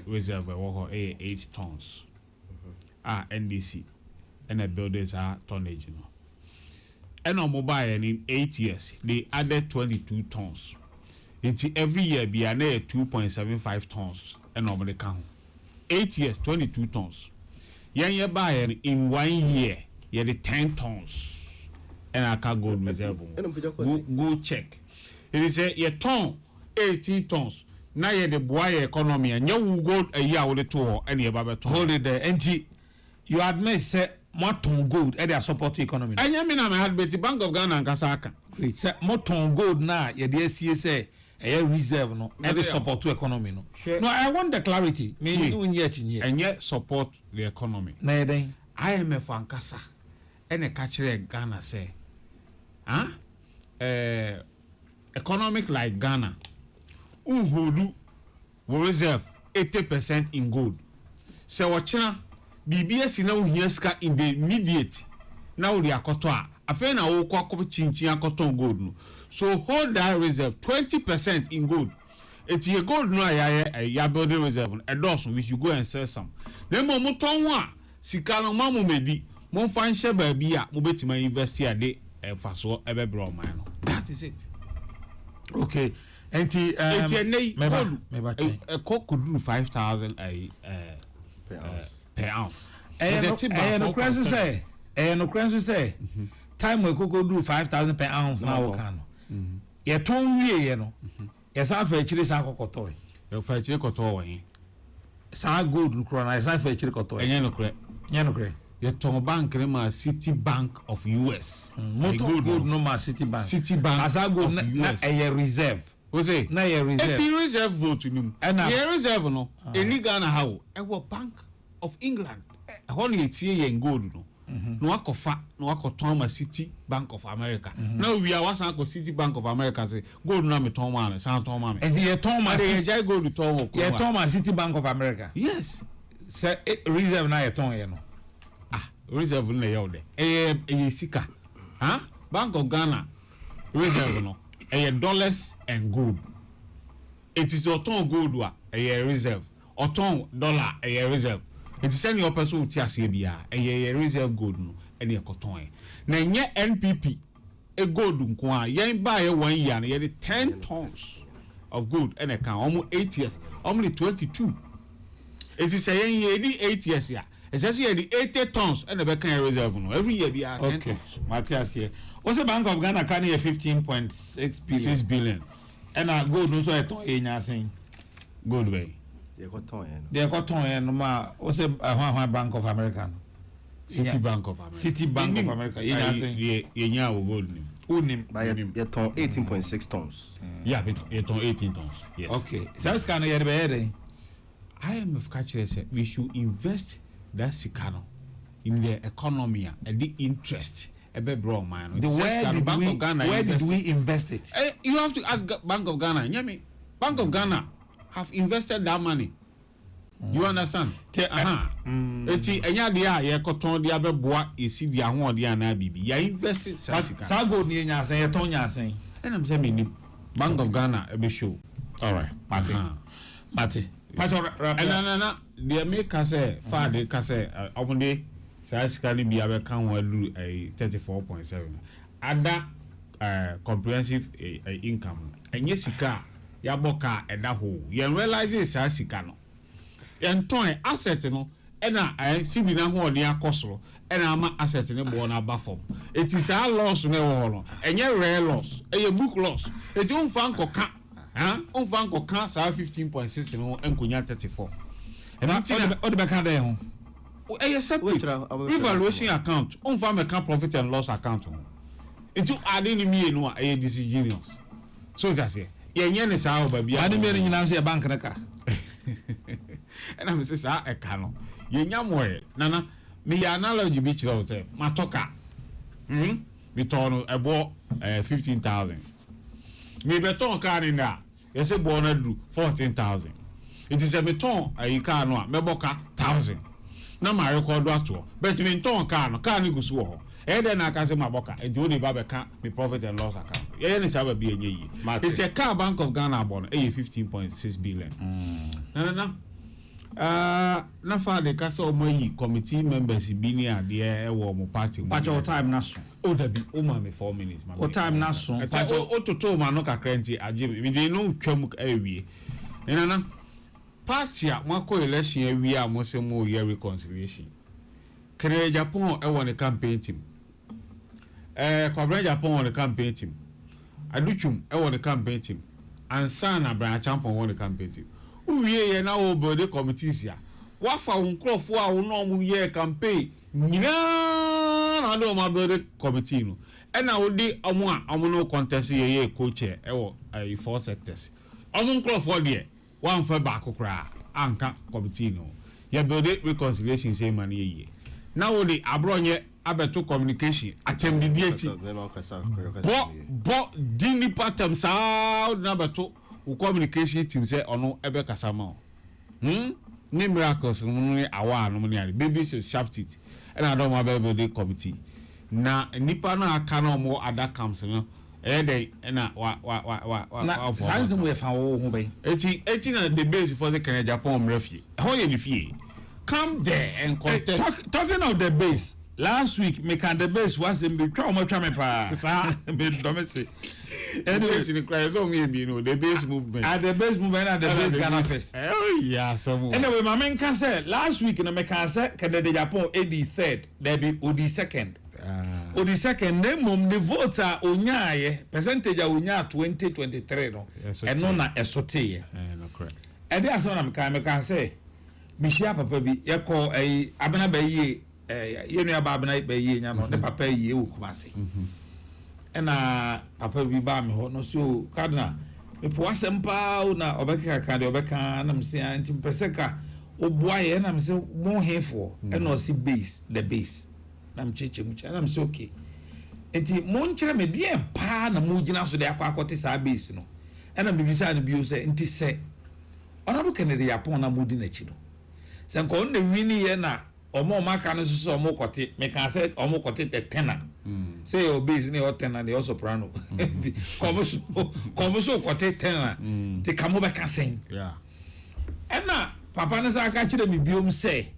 reserve wo ho 8 tons. NDC and the builders are tonnage no. And on mobile in 8 years they added 22 tons. Into every year be an 2.75 tons and on the count. 8 years 22 tons. Ye buy in 1 year you the 10 tons and I can gold reserve. Go check. It is a ton 18 tons. Now you the boy economy and you go a year with the tour and you baba hold it there. And you admit say more ton gold and they support the economy. And you mean I had the Bank of Ghana and Kasaka. Wait, say more ton gold now you the CSA a reserve no and they support the economy no. No, I want the clarity. Me and yet support the economy. Na then IMF and Kasa and a catcher Ghana say economic like Ghana will reserve 80% in gold. So what China BBS now here in the immediate now they are cotton. I feel now we call cotton gold. So hold that reserve 20% in gold. It's your gold no ya building reserve a loss which you go and sell some. Then mo tonwa sikano mamu medi mo fan sheba bia mo betima invest here dey faso ebe bro man. That is it. Okay. And a coke could do 5,000 per ounce. And no say time we could do 5,000 per ounce now can. Ye ton ye no. Yes, I fetch this alcohol. You fetch it koto sa gold krona esa fetch it koto. Enye no kre. Enye no kre. Ye ton bank ma City Bank of US. Gold no ma City Bank. City Bank. As I go na a reserve. We say na a reserve. If you reserve vote nim. Ye reserve no. Any Ghana how? E wo Bank of England. Ho na etie ye gold no. No akofa no akoton ma City Bank of America. Now we are wasan ko City Bank of America say gold na me ton ma san ton ma me. And ye ton ma ye jai gold ton ho. Ye ton ma City Bank of America. Yes. Say reserve na ye ton ye no. Reserve na ye ode. Sika. Bank of Ghana reserve no. Dollars and gold. It is your ton gold wa reserve. Or ton dollar reserve. It is any person who tells you a reserve gold no any cotton. Na nye NPP a gold nkwa yen buy 1 year na ye 10 tons of gold and account almost 8 years only 22. It is saying ye 8 years ya. It's just here the 80 tons and the can reserve no every year be 10 okay. Matthias here. Also Bank of Ghana can here 15.6 billion. 6 billion. And gold no so e ton e nya sen. Gold way. They got ton no ma also Bank of America. City Bank of America. City Bank of America. Ye nya wo gold nim. Unim by ye ton 18.6 tons. Yeah, ye ton 18 tons. Yes. Okay. That's kind of ye be IMF catcher said we should invest that sikano in the economy and the interest. Where did we invest it? You have to ask Bank of Ghana. Bank of Ghana have invested that money. You understand? Eti enya dia ye koton dia be boa esi dia ho dia na bibi. Ya invested sasika. Sa go ni nya sen ye ton nya sen. And I'm saying Bank of Ghana e be show. All right. Mate. na the make say father ka say omunde say sika ni bia be kan wa lu 34.7 ada comprehensive income enye sika ya boka eda ho ye realize say sika no yenton asset no ena sibi na ho ni akosoro ena ama asset ne bo na ba form it is a loss ne wo no enye rare loss eye book loss e di unfa nkoka unfa nkoka sa 15.6 no enkonya 34 ena odi be ka dey ho eye separate revaluation account unfa me ka profit and loss account no itu ade ni mienu a eye disingenuous so that say yenye ne sa ba bia ade me nyina so e bank ne ka ena me say sa e ka no yenya moye nana me analogy bi chiro say matoka me turn ebo 15,000 me beton car ni na you say bo na do 14,000 it is a beton car no me boka 1,000 na my record was to but me turn car ni go so ho e dey na ka say maboka e dey ba be ka me profit and loss account ye ni sa ba bi enye yi it's a car Bank of Ghana bond 15.6 billion na father ka say omoyi committee members bi ni ade e wo mo party pacho time na so o da bi o ma me 4 minutes ma o time na so pacho o toto ma no kakra nti age me dey no twam awie na party a mwako election awie a mo se mo year reconciliation kere Japan e won the campaign team Kwabra Japan won the campaign team Aduchum e won the campaign team ansa na Brian Champon won the campaign team uwie ye na wo body committees ya wafa unkrofo a wo no mu ye campaign nyina na do ma body committee no e na wo di omo no contest ye coach e wo 4 sectors omo unkrofo de wan fa ba kokra anka committee no ye body reconciliation say man ye na wo di abronye abeto communication atem bibiati bo dini patem sa na beto u communication team say ono ebe kasama ni miracles no ni awa no ni ari baby so sharp teeth and I don't have a committee na nipa na aka na mo other camps no dey na wa science we fa wo ho be eti na the base for the Kenya Japan refugee how you feel come there and contest talking of the base last week me can the base was in be try me pa me do me say anyway in Christ on me you know the base movement and the base movement and the base Ghana first oh yeah some anyway my man can say last week na me can say Canada Japan AD third there be OD second OD second name the voter onyaye percentage onya 2023 no and no na esote no correct e dey aso na me can say me share papa bi ye call abena ba yie ye no aba abena ba yie nya no ne papa yie wo kumase ena papa bi ba me ho no so cardinal me po asempa na obeka ka de obeka na me se anti peseka oboa ye na me se mo hefo ena o si base the base na me cheche mu na me se okay enti mo nkyere me de pa na mo gina so de akwakote sa base no ena me bisa na bio se enti se ona do Kennedy Japan na mo di na chi no se nko on na wini ye na omo maka no so omo kote me kan say omo kote the tenor say your base ni o tenor the soprano come so kote tenor te kamo be ka sen yeah ena papa na sa ka kire me biom say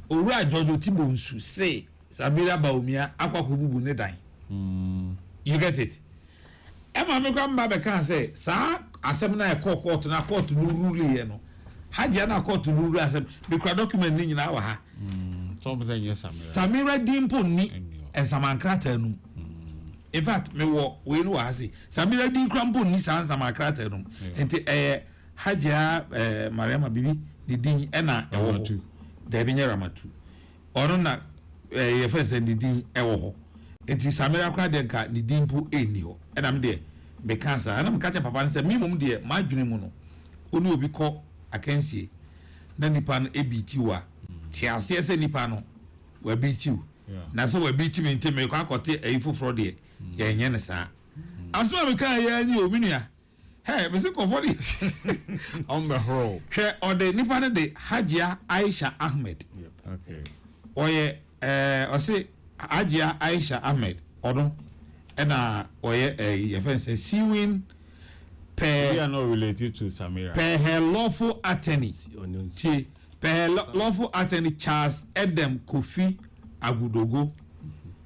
owura Jojo Tibonsu say Sabira Baumia akwako bubu ne dan you get it ema me kwa mba be kan say sa asem na e court na court no rule ye no haja na court no rule asem be kwa document ni nyina wa ha something yes Samira Dimpo ni ensamankrata num in fact me wo we no ha say Samira Dimpo ni ensamankrata num enti haja Mariama Bibi ni din ena e wo da bi nyara matu ono na ye fese ni din e wo ho enti Samira kwa de ka ni Dimpo eni ho ena me de be cancer ana me ka papa ne say mi mum de ma dwene mu no oni obi ko akansie na nipa no ebiti wa ti ase ese nipa no wa biti na so wa biti me nteme ko akote ayifoforo de ye enye ne sa asma me kan ya ni ominua hey me se ko for the on the whole she or the nipa no de Hajia Aisha Ahmed okay oye o se Hajia Aisha Ahmed odon ena oye ye fence Siwin They are not related to Samira. Per her lawful attorney, per her lawful attorney Charles Edem Kofi Agudogo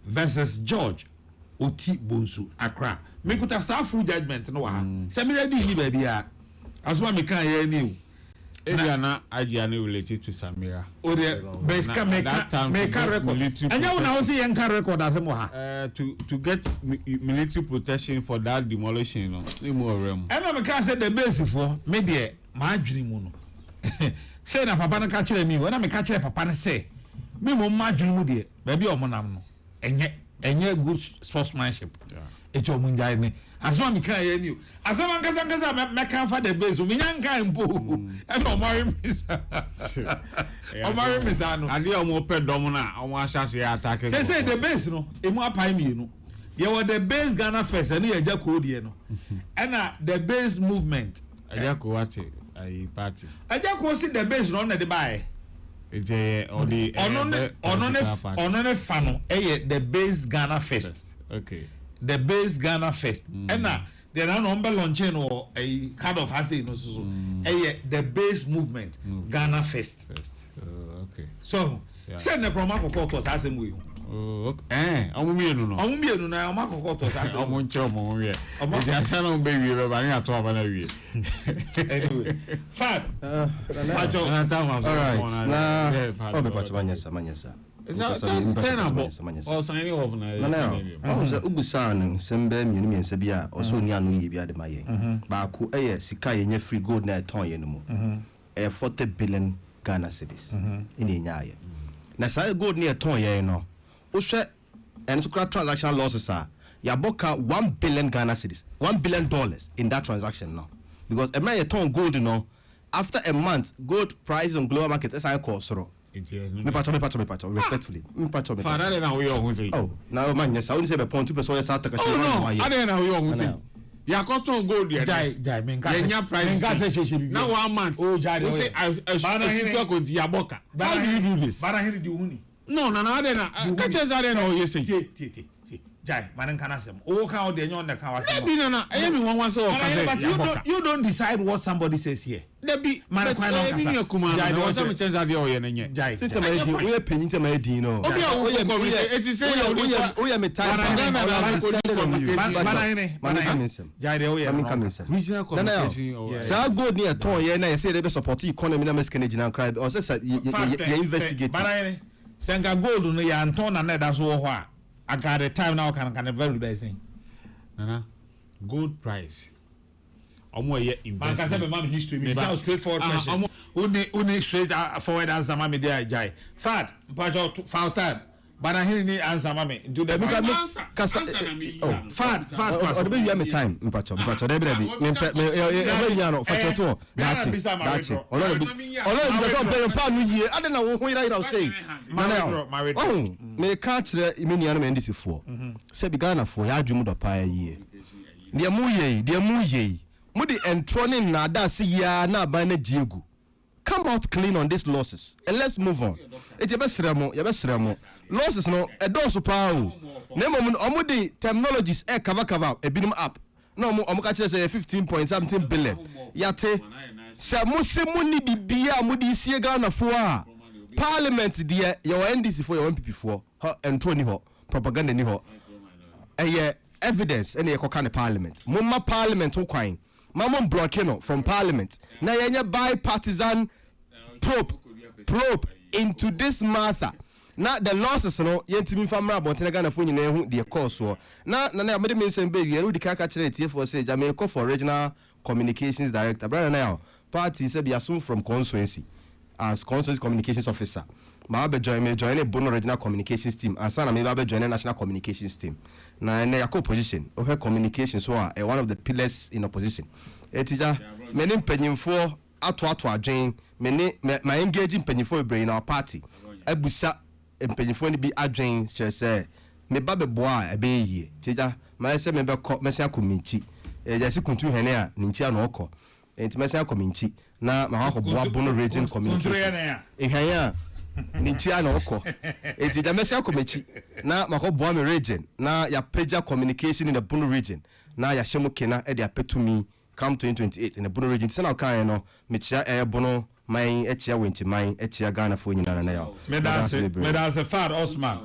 versus George Oti Bonsu Accra. Me kuta sa full judgment no ha. Samira di ni baby a. Asuma me kan here ni o. Ediana Ajiani related to Samira. O de beska make record. Anya una o say yen kan record asemo ha. To get military protection for that demolition no. E mo rem. Ena me kan say the base for me de ma adwini mu no. Say na papa no ka kire mi, when na me ka kire papa no say me mo ma adwini mu de ba bi o mo nam no. Enye good sportsmanship. Yeah. Ejo mu njai ni. Asoma mi kan ye ni o. Asoma nkasa me kan fa the base. Me nyan kan mpo. E no mari misa. O mari misa no. Ade o mo pe dom na o mo ahase attack. Say the base no. E mo apai mi no. Ye were the base Ghana first and ye jako die no. And the base movement. Ajako wache ai party. Ajako see the base no na de buy. Eje odi onone fano the base Ghana first. Okay. The base Ghana first. And there are number launching or a kind of has no so the base movement Ghana first. Okay. So send the promo for to asem we. Oh, omumienu no. Omumienu na o makoko to asem. Omunche omo we. Eji asa no be we ba ni ato aba na we. Anyway. Fad. All right. Na obe pacho manyesa. Or signing off na. Oza ubusan sembe miensa bia oso ni anu ye bia de maye. Ba ku sika ye nya free gold na ton ye no mu. 40 billion Ghana cedis. Ini nyaye. Na sa gold ni ton ye no. Ohwe and so transaction losses are ya boka $1 billion Ghana cedis. $1 billion in that transaction now. Because a man ton gold no after a month gold price on global market is I call so. Me pacho respectfully. Me pacho. Father na we ohun say. Oh, now man yes, I only say be point 2 person yes attack. Oh no, ade na we ohun say. Ya custom gold there. Jai men ka. Nya price. Now 1 month. Oh jai. We say I ko ya boka. How do you do this? Bara here di huni. No, ade na. Ka chance ade na o yesi. Jai, man can asem. Oh, count the nyon the kawas. But you don't decide what somebody says here. Debi, man, we are paying to my dino. So go near toy and I say they support economy and Canadian crime or investigate. Senga gold no ya Antona na that's what I got a time now can very bad thing. Gold price. Omo ye investment. Man can say my history me so straightforward question. Only straight forward answer mama dey jai. Fad, mpacho foul time. But I hear ni answer mama. Do the fad. Or the you me time mpacho dey be. Me no facho to. That's it. Olo just on pay pa no ye. Ade na wo ho ira say. Married. Oh, me ka kire me nua no ndisi fo. Say bi Ghana fo ya adwum do pa ye. De mu ye. Mudi entroning na da se ya na ban na diegu. Come out clean on these losses and let's move on. It yebesrem. Losses no e don so pa o. Na mom omudi technologies cover ebinum app. Na omo ka kire say 15.17 billion. Yate se mo ni bibia mudi sie Ghana fo a. Parliament there your NDC for your MPP for entro ni ho propaganda ni ho. Evidence any ekoka ne parliament. Mumma parliament ho kwan. Mamon blocking from parliament. Na yenye bipartisan probe into this matter. Na the losses no yentimi famra abonte Ghana fo nyina hu de cause so. Na amede mention be ye no di kaka kire tie for say Jamaica call for regional communications director. Brother now party say be assumed from constituency as constituency communications officer. Ma be join a Bono regional communications team and sana me be join a national communications team. Na na yako opposition o he communications so one of the pillars in opposition. Etija many mpanyimfo ato adwen my engaging mpanyimfo be in our party. Abusa mpanyimfo ni bi adwen say me ba be boa e be yie. Etija ma say me be mesia committee. Just kuntu hene a nintia no okọ. Enti mesia committee na ma ho boa Bono region communications. Ehaya nintia na okọ. Enti da mesia committee na ma ho boa me region na ya peja communication in the Bono region na ya hyemo kena e de apetumi come 2028 in the Bono region sana kan no mechia Bono man echia wenti man echia Ghana for nyina na yaw medase Fad Osman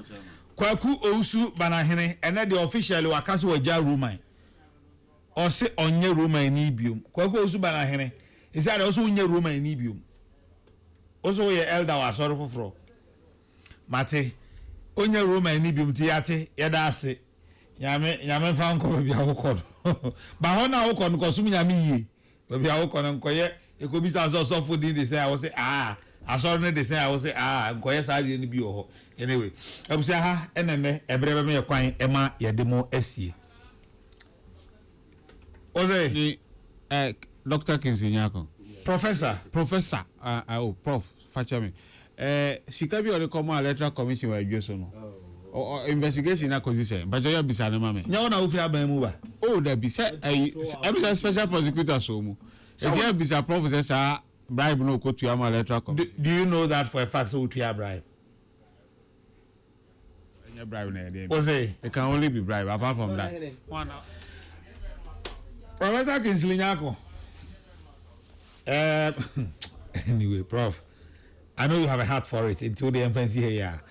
Kwaku Owusu Banahene ene the officially wakase waja Roman or say onye Roman ni biom Kwaku Owusu Banahene is that also onye Roman ni biom also ye elder wa sorry foforo mate onye Roman ni biom ti yate yeda ase nyame fa nko bia wokọ ba ho na wokọ nko sum nyame yie bia wokọ nko ye ekobisa so for di dey say I was say asọrọ ne dey say I was say nko ye sa de ni bi ho anyway abusia ha enene ebrebe me kwan ema yedemo asie oze Dr. Kinsinyako professor prof fachame sika bi ore come electoral commission wa adweso no investigation na position but you be say mama nya na ofi aban mu ba there be say special prosecutor so mu there be say professor bribe no go to am electoral commission. Do you know that for a fact so to bribe? Bribe na there. It can only be bribe apart from that. Professor Kinslinyako. Anyway, Prof, I know you have a heart for it until the infancy here.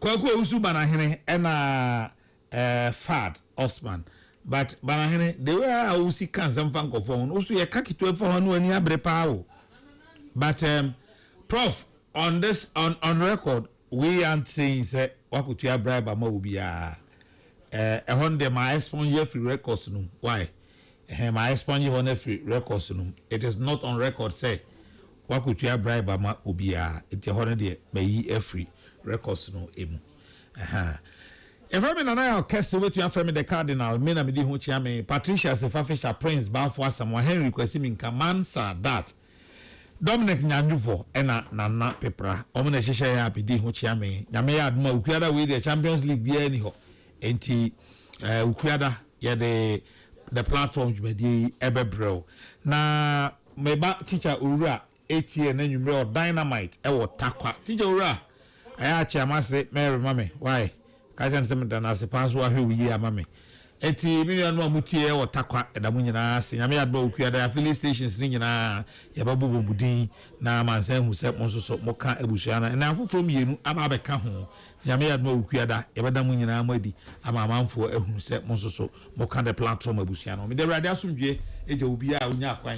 Kwaku Owusu Banahene and Fad Osman. But Banahene, they were Owusi Kansam Francophone. Also, a kaki 12 for one year brepow. But Prof, on this on record, we aren't saying say what could you bribe a mobia a Honda my expunge free records no. Why? My expunge on free records no. It is not on record say what could you bribe a mobia it's a Honda may free records no emu. If I mean I cast with you from the Cardinal, me na me di ho chia me Patricia Sefafisha Prince Banfo Samuel Henry kwesi me nkaman sa that Dominic Nyanjufo ena nana pepra omuna hyehyɛ ya bidi ho chia me nyame ya aduma ukuada we the Champions League bia ni ho enti ukuada ya the platform jumadi ebebrel na meba teacher Owura ATN na nwumre o Dynamite e wo takwa teacher Owura aya chiama se Mary mame why kajan se mdana se paso ahwe uyi amame eti million no mutie wo takwa edamu nyina se nyame adba okuada affiliate stations ni nyina ya babu bombudin na mansan hu se monsoso moka ebusuana na afoforo mienu ama beka ho nyame adba okuada ebedamu nyina amadi ama amanfo ehunu se monsoso moka the platform ebusuana me de radio asumdwe eja obi a onya akwan